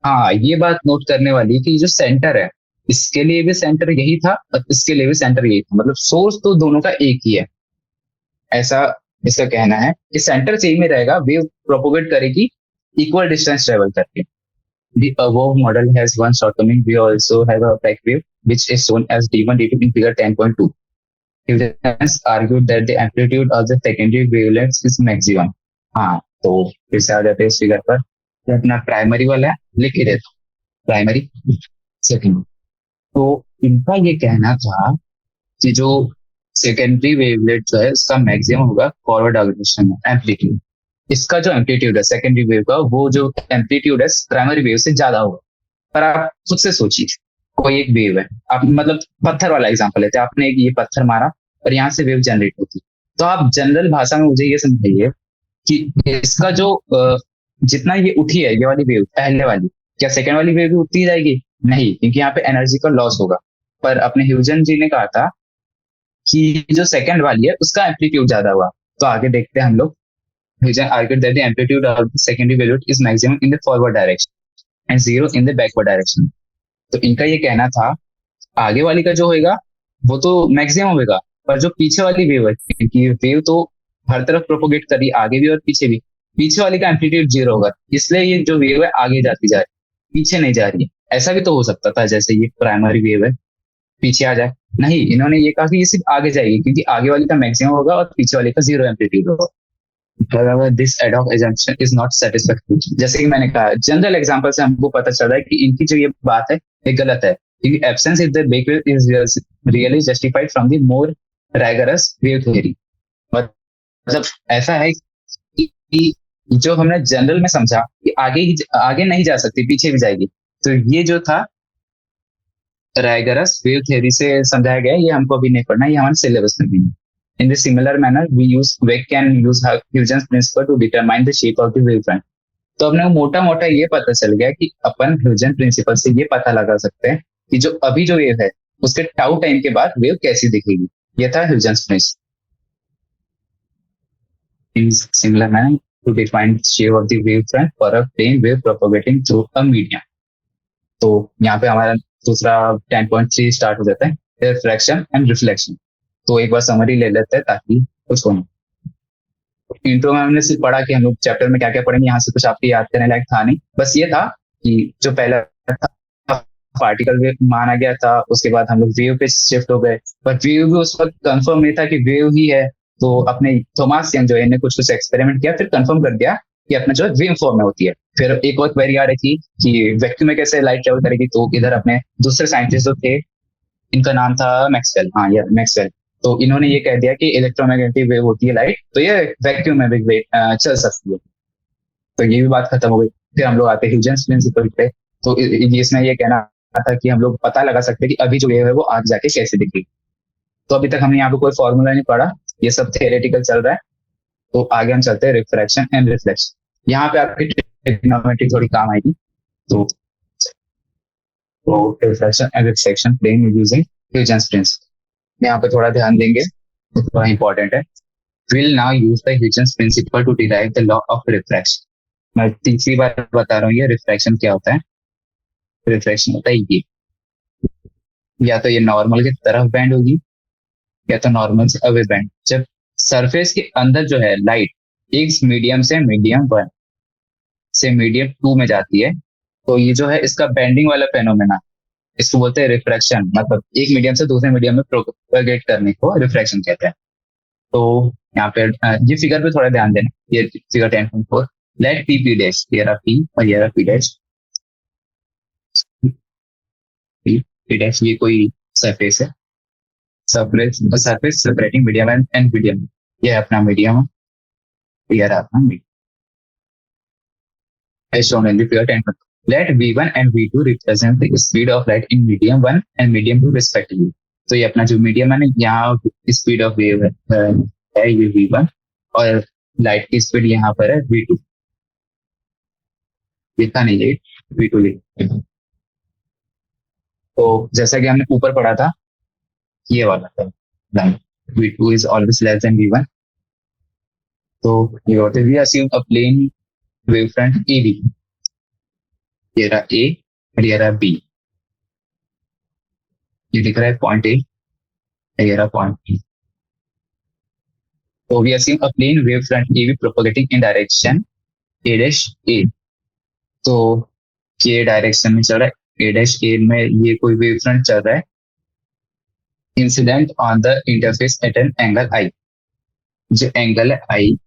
S1: हाँ, ये बात नोट करने वाली है कि जो सेंटर है, इसके लिए भी सेंटर यही था और इसके लिए भी सेंटर यही था, मतलब सोर्स तो दोनों का एक ही है, ऐसा इसका कहना है कि सेंटर सेम में रहेगा, वेव प्रोपोगेट करेगी इक्वल डिस्टेंस ट्रेवल करके। The above model has one shortcoming. We also have a back wave which is shown as D1, D2 in figure 10.2. Students argued that the amplitude of the secondary wavelengths is maximum। हाँ, तो फिर से आ जाते हैं इस फिगर पर। तो अपना प्राइमरी वाला है, लिख ही देता प्राइमरी सेकेंडरी। तो इनका ये कहना था कि जो सेकेंडरी वेवलेट जो है उसका मैक्सिमम होगा फॉरवर्ड डायरेक्शन में एम्पलीट्यूड। इसका जो एम्पलीट्यूड है सेकेंडरी वेव का, वो जो एम्पलीट्यूड है प्राइमरी वेव से ज्यादा होगा। पर आप खुद से सोचिए, कोई एक वेव है, आप मतलब पत्थर वाला एग्जांपल लेते हैं, आपने एक ये पत्थर मारा और यहाँ से वेव जनरेट होती, तो आप जनरल भाषा में मुझे ये समझाइए कि इसका जो जितना ये उठी है ये वाली वेव पहले वाली, क्या सेकेंड वाली वेव भी उठती जाएगी? नहीं, क्योंकि यहाँ पे एनर्जी का लॉस होगा। पर अपने ह्यूजन जी ने कहा था कि जो सेकंड वाली है उसका एम्पलीट्यूड ज्यादा हुआ। तो आगे देखते हैं हम लोग। Huygens argued that the amplitude of the secondary wavelet is maximum in the forward direction and zero in the backward direction. तो इनका ये कहना था आगे वाली का जो होगा वो तो मैक्सिमम होगा, पर जो पीछे वाली वेव है, क्योंकि वेव तो हर तरफ प्रोपोगेट करी, आगे भी और पीछे भी, पीछे वाली का एम्पलीट्यूड जीरो होगा, इसलिए ये जो वेव है आगे जाती जा रही है, पीछे नहीं जा रही है। ऐसा भी तो हो सकता था जैसे ये प्राइमरी वेव है पीछे आ जाए, नहीं, इन्होंने ये कहा कि ये सिर्फ आगे जाएगी क्योंकि आगे वाली का मैक्सिमम होगा और पीछे वाले का जीरो एम्पलीट्यूड होगा। However, this ad hoc assumption is not satisfactory। जैसे कि मैंने कहा जनरल एग्जांपल से हमको पता चल रहा है कि इनकी जो ये बात है ये गलत है, क्योंकि absence of the back wave is really justified from the more rigorous wave theory. मतलब ऐसा है कि जो हमने जनरल में समझा कि आगे नहीं जा सकती, पीछे भी जाएगी, तो ये जो था रैगरस वेव थ्योरी से समझाया गया, ये हमको अभी नहीं पढ़ना, ये हमारे सिलेबस में भी नहीं। In the similar manner, we can use Huygens principle to determine the shape of the wavefront। तो अपने मोटा मोटा ये पता चल गया कि अपन ह्यूजन प्रिंसिपल से ये पता लगा सकते हैं कि जो अभी जो वेव है उसके टाउ टाइम के बाद वेव कैसी दिखेगी। ये था Huygens principle. In similar manner, to define the shape of the wavefront for a plane wave propagating through a medium। तो यहाँ पे हमारा दूसरा 10.3 स्टार्ट हो जाता है, रिफ्रैक्शन एंड रिफ्लेक्शन। तो एक बार समरी ले लेते हैं ताकि कुछ हो। इंट्रो में हमने सिर्फ पढ़ा कि हम लोग चैप्टर में क्या क्या पढ़ेंगे, यहाँ से कुछ आपके याद करने लायक था नहीं, बस ये था कि जो पहला था पार्टिकल वेव माना गया था, उसके बाद हम लोग वेव पे शिफ्ट हो गए, पर वेव भी उस वक्त कंफर्म नहीं था कि वेव ही है। तो अपने थॉमस यंग जो है कुछ कुछ एक्सपेरिमेंट किया, फिर कंफर्म कर दिया कि अपना जो है वेव फॉर्म में होती है। फिर एक और क्वेरी आ रही थी कि वैक्यूम में कैसे लाइट ट्रेवल करेगी, तो इधर अपने दूसरे साइंटिस्ट जो थे, इनका नाम था मैक्सवेल, हाँ यार मैक्सवेल। तो इन्होंने ये कह दिया कि इलेक्ट्रोमैग्नेटिक वेव होती है लाइट, तो ये वैक्यूम में भी चल सकती है। तो ये भी बात खत्म हो गई। फिर हम लोग आते हैं ह्यूजेंस प्रिंसिपल पे। तो इसमें ये कहना था कि हम लोग पता लगा सकते हैं कि अभी जो वेव है वो आगे जाके कैसे दिखेगी। तो अभी तक हमने यहाँ पे कोई फॉर्मूला नहीं पढ़ा, ये सब थियोरेटिकल चल रहा है। तो आगे हम चलते हैं रिफ्रैक्शन एंड रिफ्लेक्शन। यहाँ पे आपकी ट्रिग्नोमेट्री थोड़ी काम आएगी। तो refraction and reflection plane using Huygens principle, यहाँ पे थोड़ा ध्यान देंगे, थोड़ा इंपॉर्टेंट है। We'll now use the Huygens principle to derive the law of refraction। मैं तीसरी बार बता रहा हूँ ये रिफ्रैक्शन क्या होता है। रिफ्रैक्शन होता है ये, या तो ये नॉर्मल की तरफ बैंड होगी या तो नॉर्मल से अवे बैंड। जब सरफेस के अंदर जो है लाइट एक मीडियम से मीडियम 1 से मीडियम 2 में जाती है, तो ये जो है इसका बेंडिंग वाला फेनोमेना, इसको बोलते हैं रिफ्रैक्शन, मतलब एक मीडियम से दूसरे मीडियम में प्रोपेगेट करने को रिफ्रैक्शन कहते हैं। तो यहाँ पे ये फिगर पे थोड़ा ध्यान देना, ये figure 10.4, let P P dash, ये रहा पी और ये रहा पी डैश, पी डैश ये कोई सरफेस है, surface separating medium and medium, ये है अपना मीडियम, ये रहा अपना medium as shown in the figure 10. Let V1 and V2 represent the speed of light in medium 1 and medium 2 respectively. तो ये अपना जो मीडियम है ना, यहाँ स्पीड ऑफ वेव है ये V1 और लाइट की स्पीड यहाँ पर है V2, लिखा नहीं है V2 लिखा। तो जैसा कि हमने ऊपर पढ़ा था, ये वाला था line, V2 is always less than V1. तो ये होते हैं, we assume a plane wavefront AB, ये रहा A और ये रहा B, ये दिख रहा है पॉइंट A, ये रहा point B. So we assume a plane wave front AB propagating in direction A dash A. तो ये डायरेक्शन में चल रहा है, A dash A में ये कोई वेव फ्रंट चल रहा है, incident on the interface at an angle I. जो एंगल है I,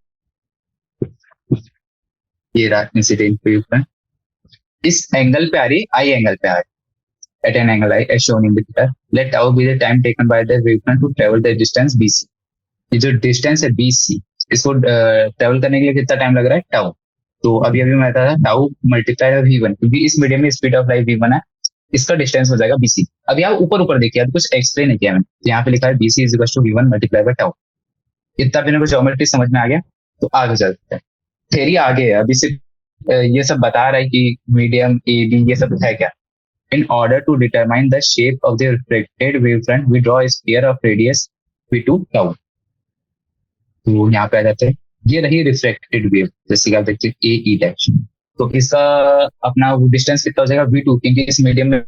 S1: ये रहा इंसिडेंट वेव फ्रंट, इस एंगल पे आ रही है, I एंगल पे आ रही है, at an angle I as shown in the figure. Let tau be the time taken by the wavefront to travel the distance BC. ये जो डिस्टेंस है BC, इसको ट्रेवल करने के लिए कितना टाइम लग रहा है, टाउ. तो अभी अभी मैं बताया था टाउ मल्टीप्लाई V1, क्योंकि इस मीडियम में स्पीड ऑफ लाइट V1 है, इसका डिस्टेंस हो जाएगा BC. अब यहाँ ऊपर ऊपर देखिए, अब कुछ एक्सप्लेन नहीं किया मैंने, तो यहाँ पे लिखा है BC is equal to V1 multiply by tau. इतना भी कुछ ज्योमेट्री समझ में आ गया, तो आगे चलते हैं. थ्योरी आगे है, अभी सिर्फ ये सब बता रहा है कि मीडियम A B ये सब है क्या. In order to determine the shape of the refracted wavefront, we draw a sphere of radius V2 tau. तो यहाँ पे आ जाते हैं, ये रही रिफ्लेक्टेड वेव, जैसे कि आप देखते हैं A E डैश. तो इसका अपना डिस्टेंस कितना हो जाएगा V2, क्योंकि इस मीडियम में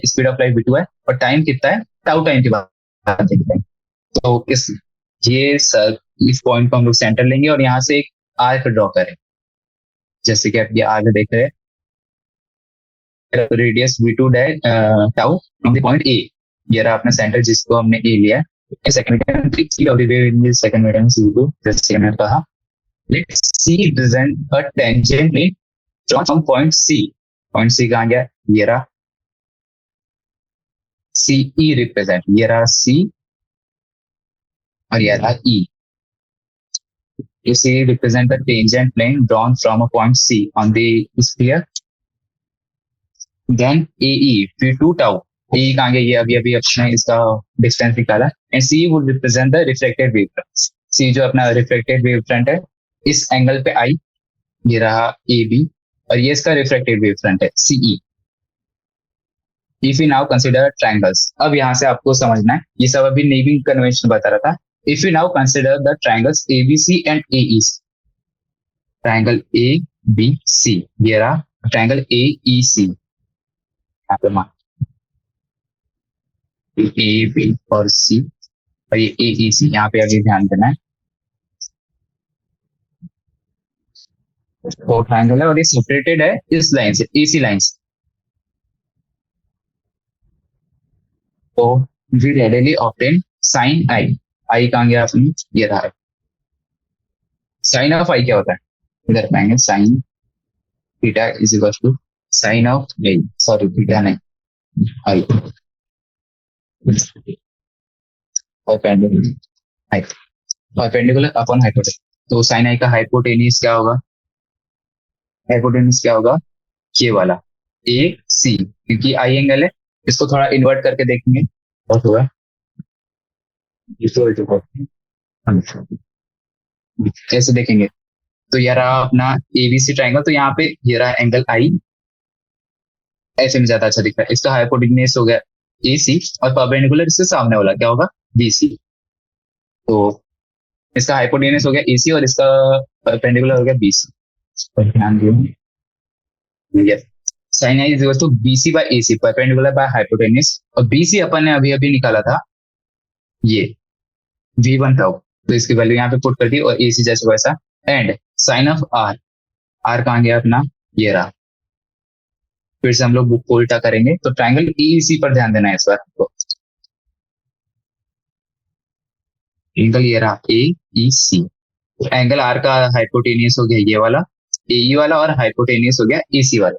S1: स्पीड ऑफ लाइट V2 है और टाइम कितना है, टाउ टाइम की बात देखते हैं. तो इस पॉइंट को हम लोग सेंटर लेंगे और यहाँ से एक आर्क ड्रॉ करें, जैसे कि आप ये आगे देख रहे हैं, radius V2 dash tau from the point A. ये रहा अपना सेंटर जिसको हमने A लिया है. सेकंड मीडियम V2, जैसे मैंने कहा, let C represent a tangent plane from point C. Point C कहाँ गया, ये रहा CE रिप्रेजेंट, ये रहा C और ये रहा E. You see represent the tangent plane drawn from a point C on the sphere. Then AE V2 tau, AE कहाँ गया, ये अभी अभी अपने इसका डिस्टेंस निकाला, and C would represent the refracted wavefront. C जो अपना refracted wavefront है, इस एंगल पे I, ये रहा AB और ये इसका refracted wavefront है CE. If we now consider triangles, अब यहाँ से आपको समझना है, ये सब अभी नेमिंग कन्वेंशन बता रहा था. If we now consider the triangles ABC and AEC, triangle ABC, ये रहा triangle AEC, यहाँ पे मान A B और C और ये AEC, यहाँ पे अभी ध्यान देना है. तो ट्रायंगल है और ये सेपरेटेड है इस लाइन से, AC लाइन से. तो we readily obtain sine I. I कहाँ गया अपनी, ये रहा है. साइन ऑफ I क्या होता है, इधर पाएंगे, sine theta is equal to sine of A, sorry theta नहीं, I. Perpendicular upon hypotenuse. तो साइन I का हाइपोटेन्यूज क्या होगा, हाइपोटेन्यूज क्या होगा, ये वाला AC, क्योंकि I एंगल है. इसको थोड़ा इन्वर्ट करके देखेंगे, बहुत होगा ऐसे देखेंगे. तो ये रहा अपना ABC ट्रायंगल, तो यहाँ पे ये रहा एंगल I, ऐसे में ज्यादा अच्छा दिख रहा है. इसका हाइपोटेन्यूज हो गया AC और परपेंडिकुलर इसके सामने वाला क्या होगा, BC. तो इसका हाइपोटेन्यूज हो गया AC और इसका परपेंडिकुलर हो गया BC. ध्यान दिए, sine I is equal to BC by AC, perpendicular by hypotenuse, और BC अपन ने अभी अभी निकाला था ये V1 था, तो इसकी वैल्यू यहाँ पे पुट कर दी और AC जैसे वैसा. And sine of R, R कहाँ गया अपना, ये रहा फिर से हम लोग बुक को उल्टा करेंगे, तो ट्राइंगल ईईसी पर ध्यान देना है इस बार आपको। एंगल ये रहा ए ई सी। एंगल आर का हाइपोटेनियस हो गया ये वाला एई वाला, और हाइपोटेनियस हो गया ईसी वाला।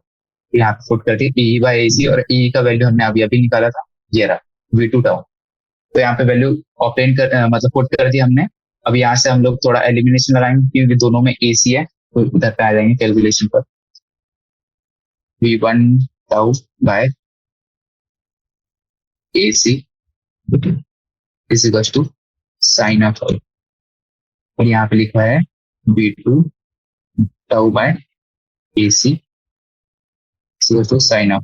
S1: यहाँ पे पुट करती है ई बाई एसी, और ई का वैल्यू हमने अभी अभी निकाला था, ये रहा V2 टाउ। तो यहाँ पे वैल्यू ऑप्टेन कर मतलब पुट कर दी हमने। अब यहाँ से हम लोग थोड़ा एलिमिनेशन लगाएंगे क्योंकि दोनों में एसी है, तो उधर पे आ जाएंगे कैलकुलेशन पर। V1 tau by AC is equal to sine of, और यहाँ पे लिखा है V2 tau by AC to sine of.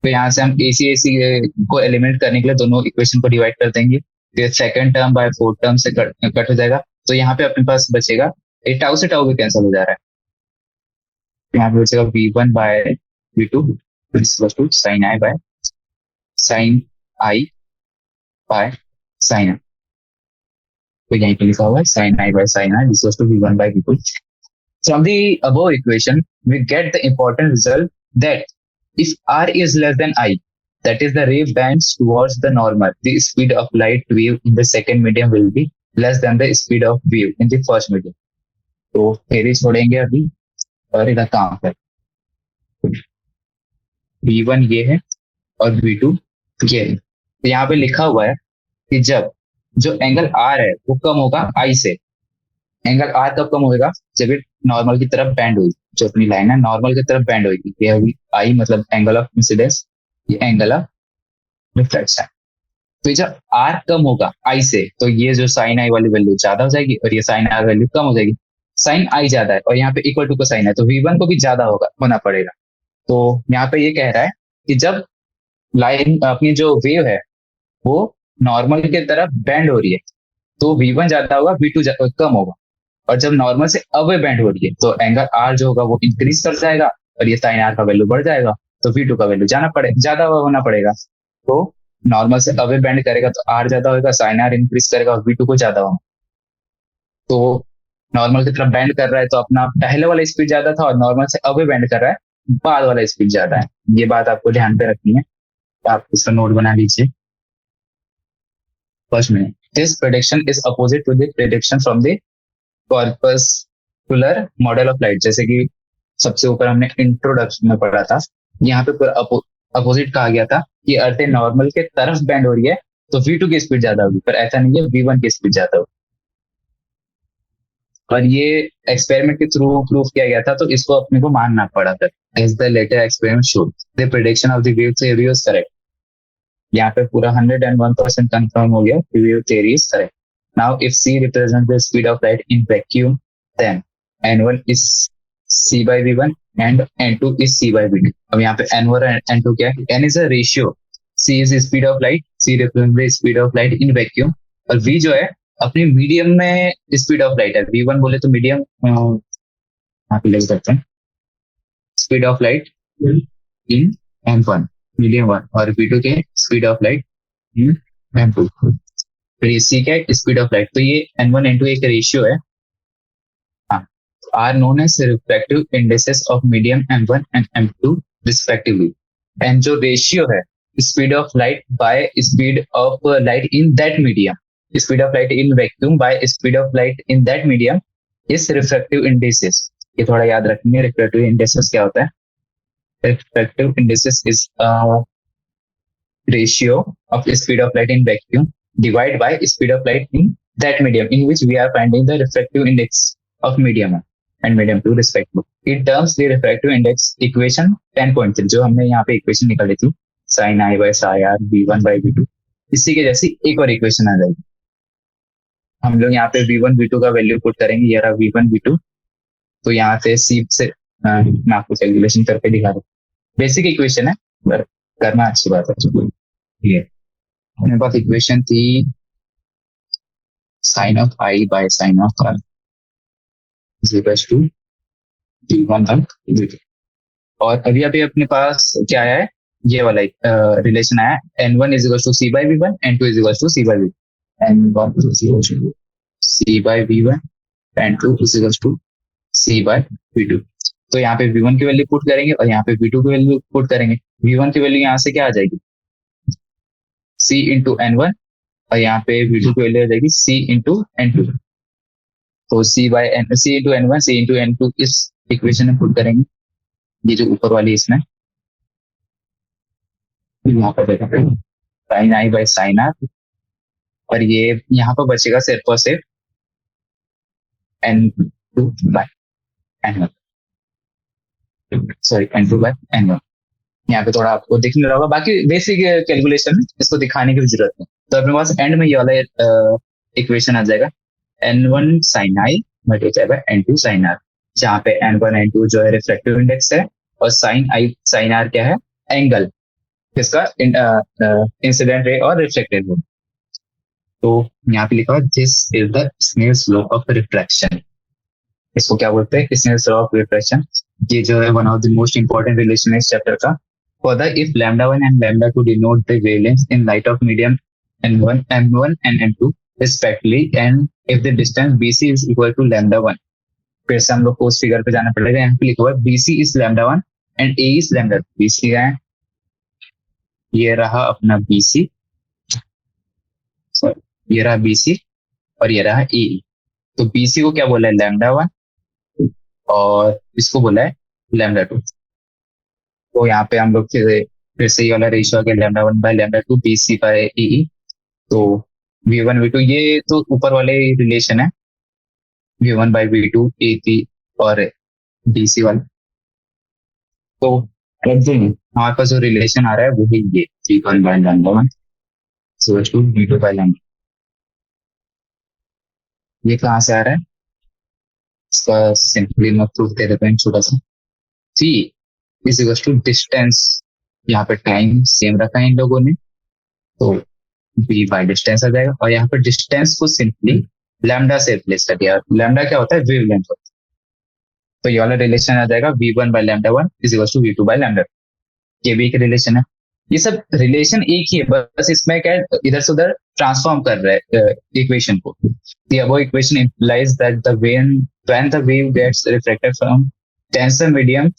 S1: तो यहाँ से हम एसी एसी को एलिमिनेट करने के लिए दोनों इक्वेशन को डिवाइड कर देंगे, फिर second term by fourth term से कट हो जाएगा। तो यहाँ पे अपने पास बचेगा, ये टाउ से टाउ भी कैंसिल हो जा रहा है, यहाँ पे बचेगा V1 by V2 to sine i by sine i. तो यहीं पे लिखा हुआ है sine i by sine i is to V1 by V2। From the above equation, we get the important result that if R is less than I, that is the ray bends towards the normal, the speed of light wave in the second medium will be less than the speed of wave in the first medium. तो theory छोड़ेंगे अभी और इधर काम कर। V1 ये है और V2 ये है। तो यहाँ पे लिखा हुआ है कि जब जो एंगल R है वो कम होगा I से। एंगल R कब कम होगा, जब ये नॉर्मल की तरफ बैंड होगी, जो अपनी लाइन है नॉर्मल की तरफ बैंड होगी, ये होगी आई मतलब एंगल ऑफ इंसिडेंस, ये एंगल ऑफ रिफ्लेक्शन। तो जब R कम होगा I से, तो ये जो साइन आई वाली वैल्यू ज्यादा हो जाएगी और ये साइन R वैल्यू कम हो जाएगी। साइन आई ज्यादा है और यहाँ पे इक्वल टू का साइन है, तो V1 को भी ज्यादा होना पड़ेगा। तो यहाँ पे ये कह रहा है कि जब लाइन अपनी जो वेव है वो नॉर्मल की तरफ बैंड हो रही है, तो V1 ज्यादा होगा, V2 कम होगा। और जब नॉर्मल से अवे बैंड हो रही है तो एंगल R जो होगा वो इंक्रीज कर जाएगा और ये साइन R का वैल्यू बढ़ जाएगा, तो V2 का वैल्यू ज्यादा होना पड़ेगा। तो नॉर्मल से अवे बैंड करेगा तो R ज्यादा होगा, साइन R इंक्रीज करेगा और V2 को ज्यादा होगा। तो नॉर्मल की तरफ बैंड कर रहा है तो अपना पहले वाला स्पीड ज्यादा था, और नॉर्मल से अवे बैंड कर रहा है बाद वाला स्पीड ज्यादा है। ये बात आपको ध्यान पे रखनी है, तो आप इसका नोट बना लीजिए। फर्स्ट में this prediction is opposite to the prediction from the corpuscular model of light. जैसे कि सबसे ऊपर हमने इंट्रोडक्शन में पढ़ा था, यहाँ पे पूरा अपोजिट कहा गया था कि अर्थ नॉर्मल के तरफ बैंड हो रही है तो V2 की स्पीड ज्यादा होगी, पर ऐसा नहीं है, V1 की स्पीड ज्यादा होगी। और ये एक्सपेरिमेंट के थ्रू प्रूफ किया गया था, तो इसको अपने को मानना पड़ा था। As the latter experiment showed the prediction of the wave theory was correct. यहाँ पे पूरा 101% कंफर्म हो गया कि wave theory is correct. Now, if C represents the speed of light in vacuum, then N1 is C by V1 and N2 is C by V2. अब यहाँ पे N1 और N2 क्या है? N is a ratio. C is the speed of light. C represents the speed of light in vacuum. और V जो है अपनी मीडियम में स्पीड ऑफ लाइट है। V1 बोले तो मीडियम यहाँ पे ले सकते हैं, speed of light in M1 medium 1, और V2 के speed of light in M2। फिर ये C क्या है, स्पीड ऑफ लाइट। तो ये N1 N2 एक रेशियो है। हाँ, are known as refractive indexes of medium M1 and M2 respectively. And जो रेशियो है speed of light by speed of light in that medium, speed of light in vacuum by speed of light in that medium is refractive indexes. ये थोड़ा याद रखेंगे, रिफ्रैक्टिव इंडेक्सेस क्या होता है। Refractive indexes is ratio of speed of light in vacuum divided by speed of light in that medium in which we are finding the refractive index of medium 1 and medium 2 respectively. It terms the refractive index equation 10.3 जो हमने यहाँ पे इक्वेशन निकाली थी, sin I by psi r V1 by V2, इसी के जैसी एक और इक्वेशन आ जाएगी। हम लोग यहाँ पे V1 V2 का वैल्यू पुट करेंगे, ये रहा V1 V2। तो यहाँ से C से मैं आपको कैलकुलेशन करके दिखा रहा हूँ। बेसिक इक्वेशन है, करना अच्छी बात है। ये मेरे पास इक्वेशन थी sine of I by sine of R is equal to V1 तक V2। और अभी अभी अपने पास क्या है, ये वाला रिलेशन आया, N1 is equal to C by V1, N2 is equal to C by V2, N1 is equal to C by V1, N2 is equal to C by V2। तो यहाँ पे V1 की वैल्यू पुट करेंगे और यहाँ पे V2 की वैल्यू पुट करेंगे। V1 की वैल्यू यहाँ से क्या आ जाएगी, C इंटू N1, और यहाँ पे V2 की वैल्यू आ जाएगी C इंटू N2। तो C into N1 C into N2 इस इक्वेशन में पुट करेंगे, ये जो ऊपर वाली इसमें यहाँ पर देखा sine I by sine R, और ये यहाँ पर बचेगा सिर्फ और सिर्फ N2 by N1, sorry N2 by N1। यहाँ पे थोड़ा आपको दिखने रहा होगा, बाकी बेसिक कैलकुलेशन है, इसको दिखाने की भी जरूरत नहीं। तो अपने पास एंड में ये वाला इक्वेशन आ जाएगा, N1 sine I multiply by N2 sine R, जहाँ पे N1 N2 जो है रिफ्रैक्टिव इंडेक्स है, और साइन आई साइन आर क्या है, एंगल किसका, इंसिडेंट रे और रिफ्लेक्टेड रे। तो यहाँ पे लिखा हुआ this is the Snell's law of refraction, इसको क्या बोलते हैं, स्नेल्स लॉ ऑफ रिफ्रैक्शन। ये जो है one of the most important relation है इस चैप्टर का। Further if λ1 and λ2 denote the wavelengths in light of medium n1 and n2 respectively, and if the distance bc is equal to λ1, फिर से हम लोग को उस फिगर पे जाना पड़ेगा। यहाँ पे लिखा हुआ है bc is λ1 and a is λ2। bc है, ये रहा अपना bc, ये रहा bc और ये रहा a। तो bc को क्या बोला है, λ1, और इसको बोला है λ2। तो यहाँ पे हम लोग फिर से ये वाला रेशियो आ गया λ1 बाय λ2 bc बाय ए। तो v1 v2 ये तो ऊपर वाले रिलेशन है, v1 बाय v2 ए और dc वाला। तो हमारे पास जो रिलेशन आ रहा है वो है ये v1 by λ1 to v2 by λ। ये कहाँ से आ रहा है, इसका सिंपली मैं प्रूफ दे देता हूँ छोटा सा। c is equal to distance, यहाँ पे टाइम सेम रखा है इन लोगों ने, तो v बाय डिस्टेंस आ जाएगा, और यहाँ पे डिस्टेंस को सिंपली लैम्डा से रिप्लेस कर दिया। लैम्डा क्या होता है, वेवलेंथ होता है। तो ये वाला रिलेशन आ जाएगा v1 by λ1 is equal to v2 by λ। ये भी एक रिलेशन है। ये सब रिलेशन एक ही है, बस इसमें क्या है, इधर से उधर ट्रांसफॉर्म कर रहे हैं इक्वेशन को। The above equation implies that when the wave gets refracted from denser medium,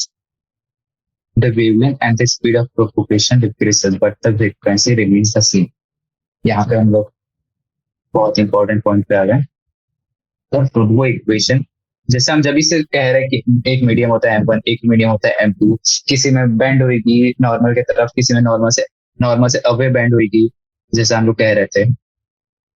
S1: the wavelength and the speed of propagation decreases, but the frequency remains the same. यहाँ पे हम लोग बहुत इंपॉर्टेंट पॉइंट पे आ गए। तो वो इक्वेशन जैसे हम जब से कह रहे हैं कि एक मीडियम होता है M1, एक मीडियम होता है M2, किसी में बेंड होगी नॉर्मल की तरफ, किसी में नॉर्मल से अवे बेंड होगी, जैसे हम लोग कह रहे थे।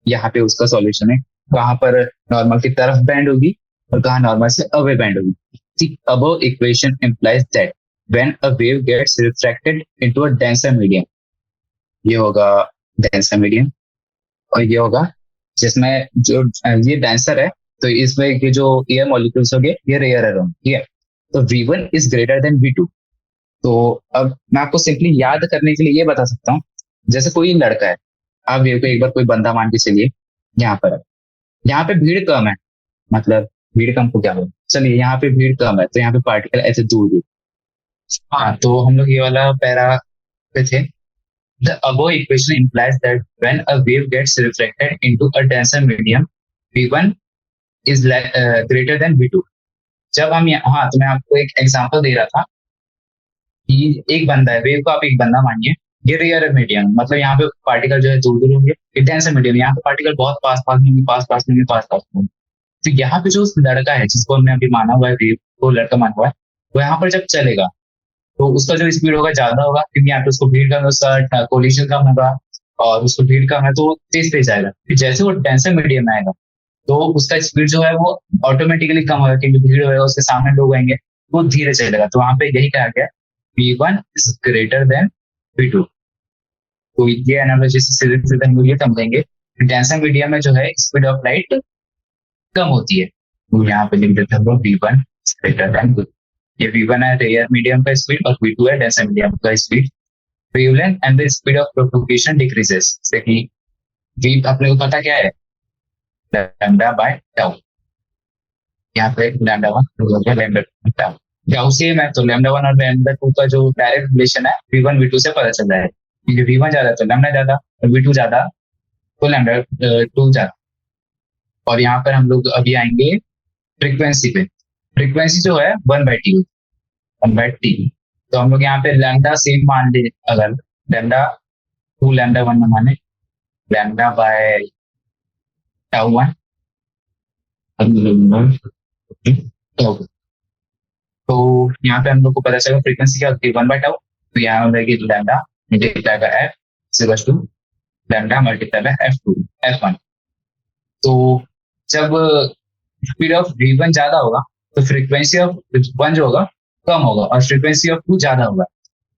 S1: यहाँ पे उसका सॉल्यूशन है, कहाँ पर नॉर्मल की तरफ बेंड होगी और कहाँ नॉर्मल से अवे बेंड होगी। The above equation implies that when a wave gets refracted into a denser medium, ये होगा डेंसर मीडियम, और ये होगा जिसमें जो ये डेंसर है, तो इसमें ये जो एयर मॉलिक्यूल्स हो गए ये रेयर होंगे, ठीक है। तो V1 is greater than V2। तो अब मैं आपको सिंपली याद करने के लिए ये बता सकता हूँ, जैसे कोई लड़का है, आप वेव को एक बार कोई बंदा मान के चलिए, यहाँ पर यहाँ पे भीड़ कम है, मतलब भीड़ कम को क्या बोलते, चलिए यहाँ पे भीड़ कम है, तो यहाँ पे पार्टिकल ऐसे दूर दूर। हाँ, तो हम लोग ये वाला पैरा पे थे। The above equation implies that when a wave gets refracted into a denser medium, V1 is greater than V2। जब हम हाँ, तो मैं आपको एक एग्जांपल दे रहा था कि एक बंदा है, वेव को आप एक बंदा मानिए, ये रेयर मीडियम, मतलब यहाँ पे पार्टिकल जो है दूर दूर होंगे। ये डेंसर मीडियम, यहाँ पे पार्टिकल बहुत पास पास में, पास पास में, पास पास में। तो यहाँ पे जो लड़का है जिसको हमने अभी माना हुआ है, वेव को लड़का माना हुआ है, वो यहाँ पर जब चलेगा तो उसका जो स्पीड होगा ज्यादा होगा, क्योंकि यहाँ पे उसको भीड़ कम, उसका कोलिजन कम होगा, और उसको भीड़ कम है तो तेज तेज जाएगा। फिर जैसे वो डेंसर मीडियम में आएगा तो उसका स्पीड जो है वो ऑटोमेटिकली कम होगा, क्योंकि भीड़ होगा, उसके सामने लोग आएंगे, वो धीरे चलेगा। तो वहां पे यही कहा गया V1 is greater than V2। तो ये एनालॉजी से सीधे हम लोग ये समझेंगे डेंसर मीडियम में जो है स्पीड ऑफ लाइट कम होती है, तो यहाँ पे लिख देते हैं हम लोग V1 is greater than V2। ये V1 है रेयर मीडियम का स्पीड, और V2 है डेंसर मीडियम का speed. Wavelength and the speed of propagation decreases, जैसे कि V अपने को पता क्या है, लैम्डा बाय टाउ। यहाँ पे λ1 लैम्डा टाउ, टाउ सेम है, तो λ1 और λ2 का जो डायरेक्ट रिलेशन है V1 V2 से पता चल रहा है, क्योंकि V1 ज्यादा तो लैम्डा ज्यादा, और V2 ज्यादा तो λ2 ज्यादा। और यहाँ पर हम लोग अभी आएंगे फ्रीक्वेंसी पे। फ्रीक्वेंसी जो है 1/T, 1/t। तो हम लोग यहाँ पे लैम्डा सेम मान ली, अगर लैम्डा 2 लैम्डा 1 माने लैम्डा बाय टाउ 1 टाउ। तो यहाँ पे हम लोग को पता चला फ्रीक्वेंसी क्या होती है 1/टाउ। तो यहाँ हो जाएगी lambda multiply by F equals to lambda multiply by F one. तो जब स्पीड ऑफ v1 ज्यादा होगा तो फ्रीक्वेंसी ऑफ 1 जो होगा कम होगा और फ्रीक्वेंसी ऑफ 2 ज्यादा होगा।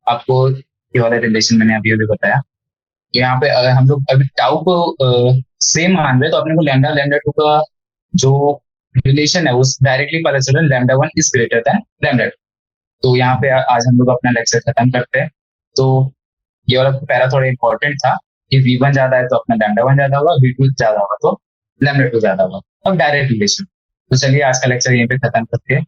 S1: आपको ये वाला रिलेशन मैंने अभी अभी बताया। तो यहाँ पे अगर हम लोग अभी टाउ को सेम मान रहे हैं तो अपने को लैम्डा लैम्डा 2 का जो रिलेशन है वो डायरेक्टली पता चला lambda 1 is greater than lambda 2। तो यहाँ पे आज हम लोग अपना लेक्चर खत्म करते हैं। तो ये वाला पैरा थोड़ा इंपॉर्टेंट था कि v1 ज्यादा है तो अपना लैम्डा 1 ज्यादा होगा, v2 ज्यादा होगा तो लैम्डा 2 ज्यादा होगा। अब डायरेक्ट रिलेशन। तो चलिए आज का लेक्चर यहीं पे खत्म करते हैं।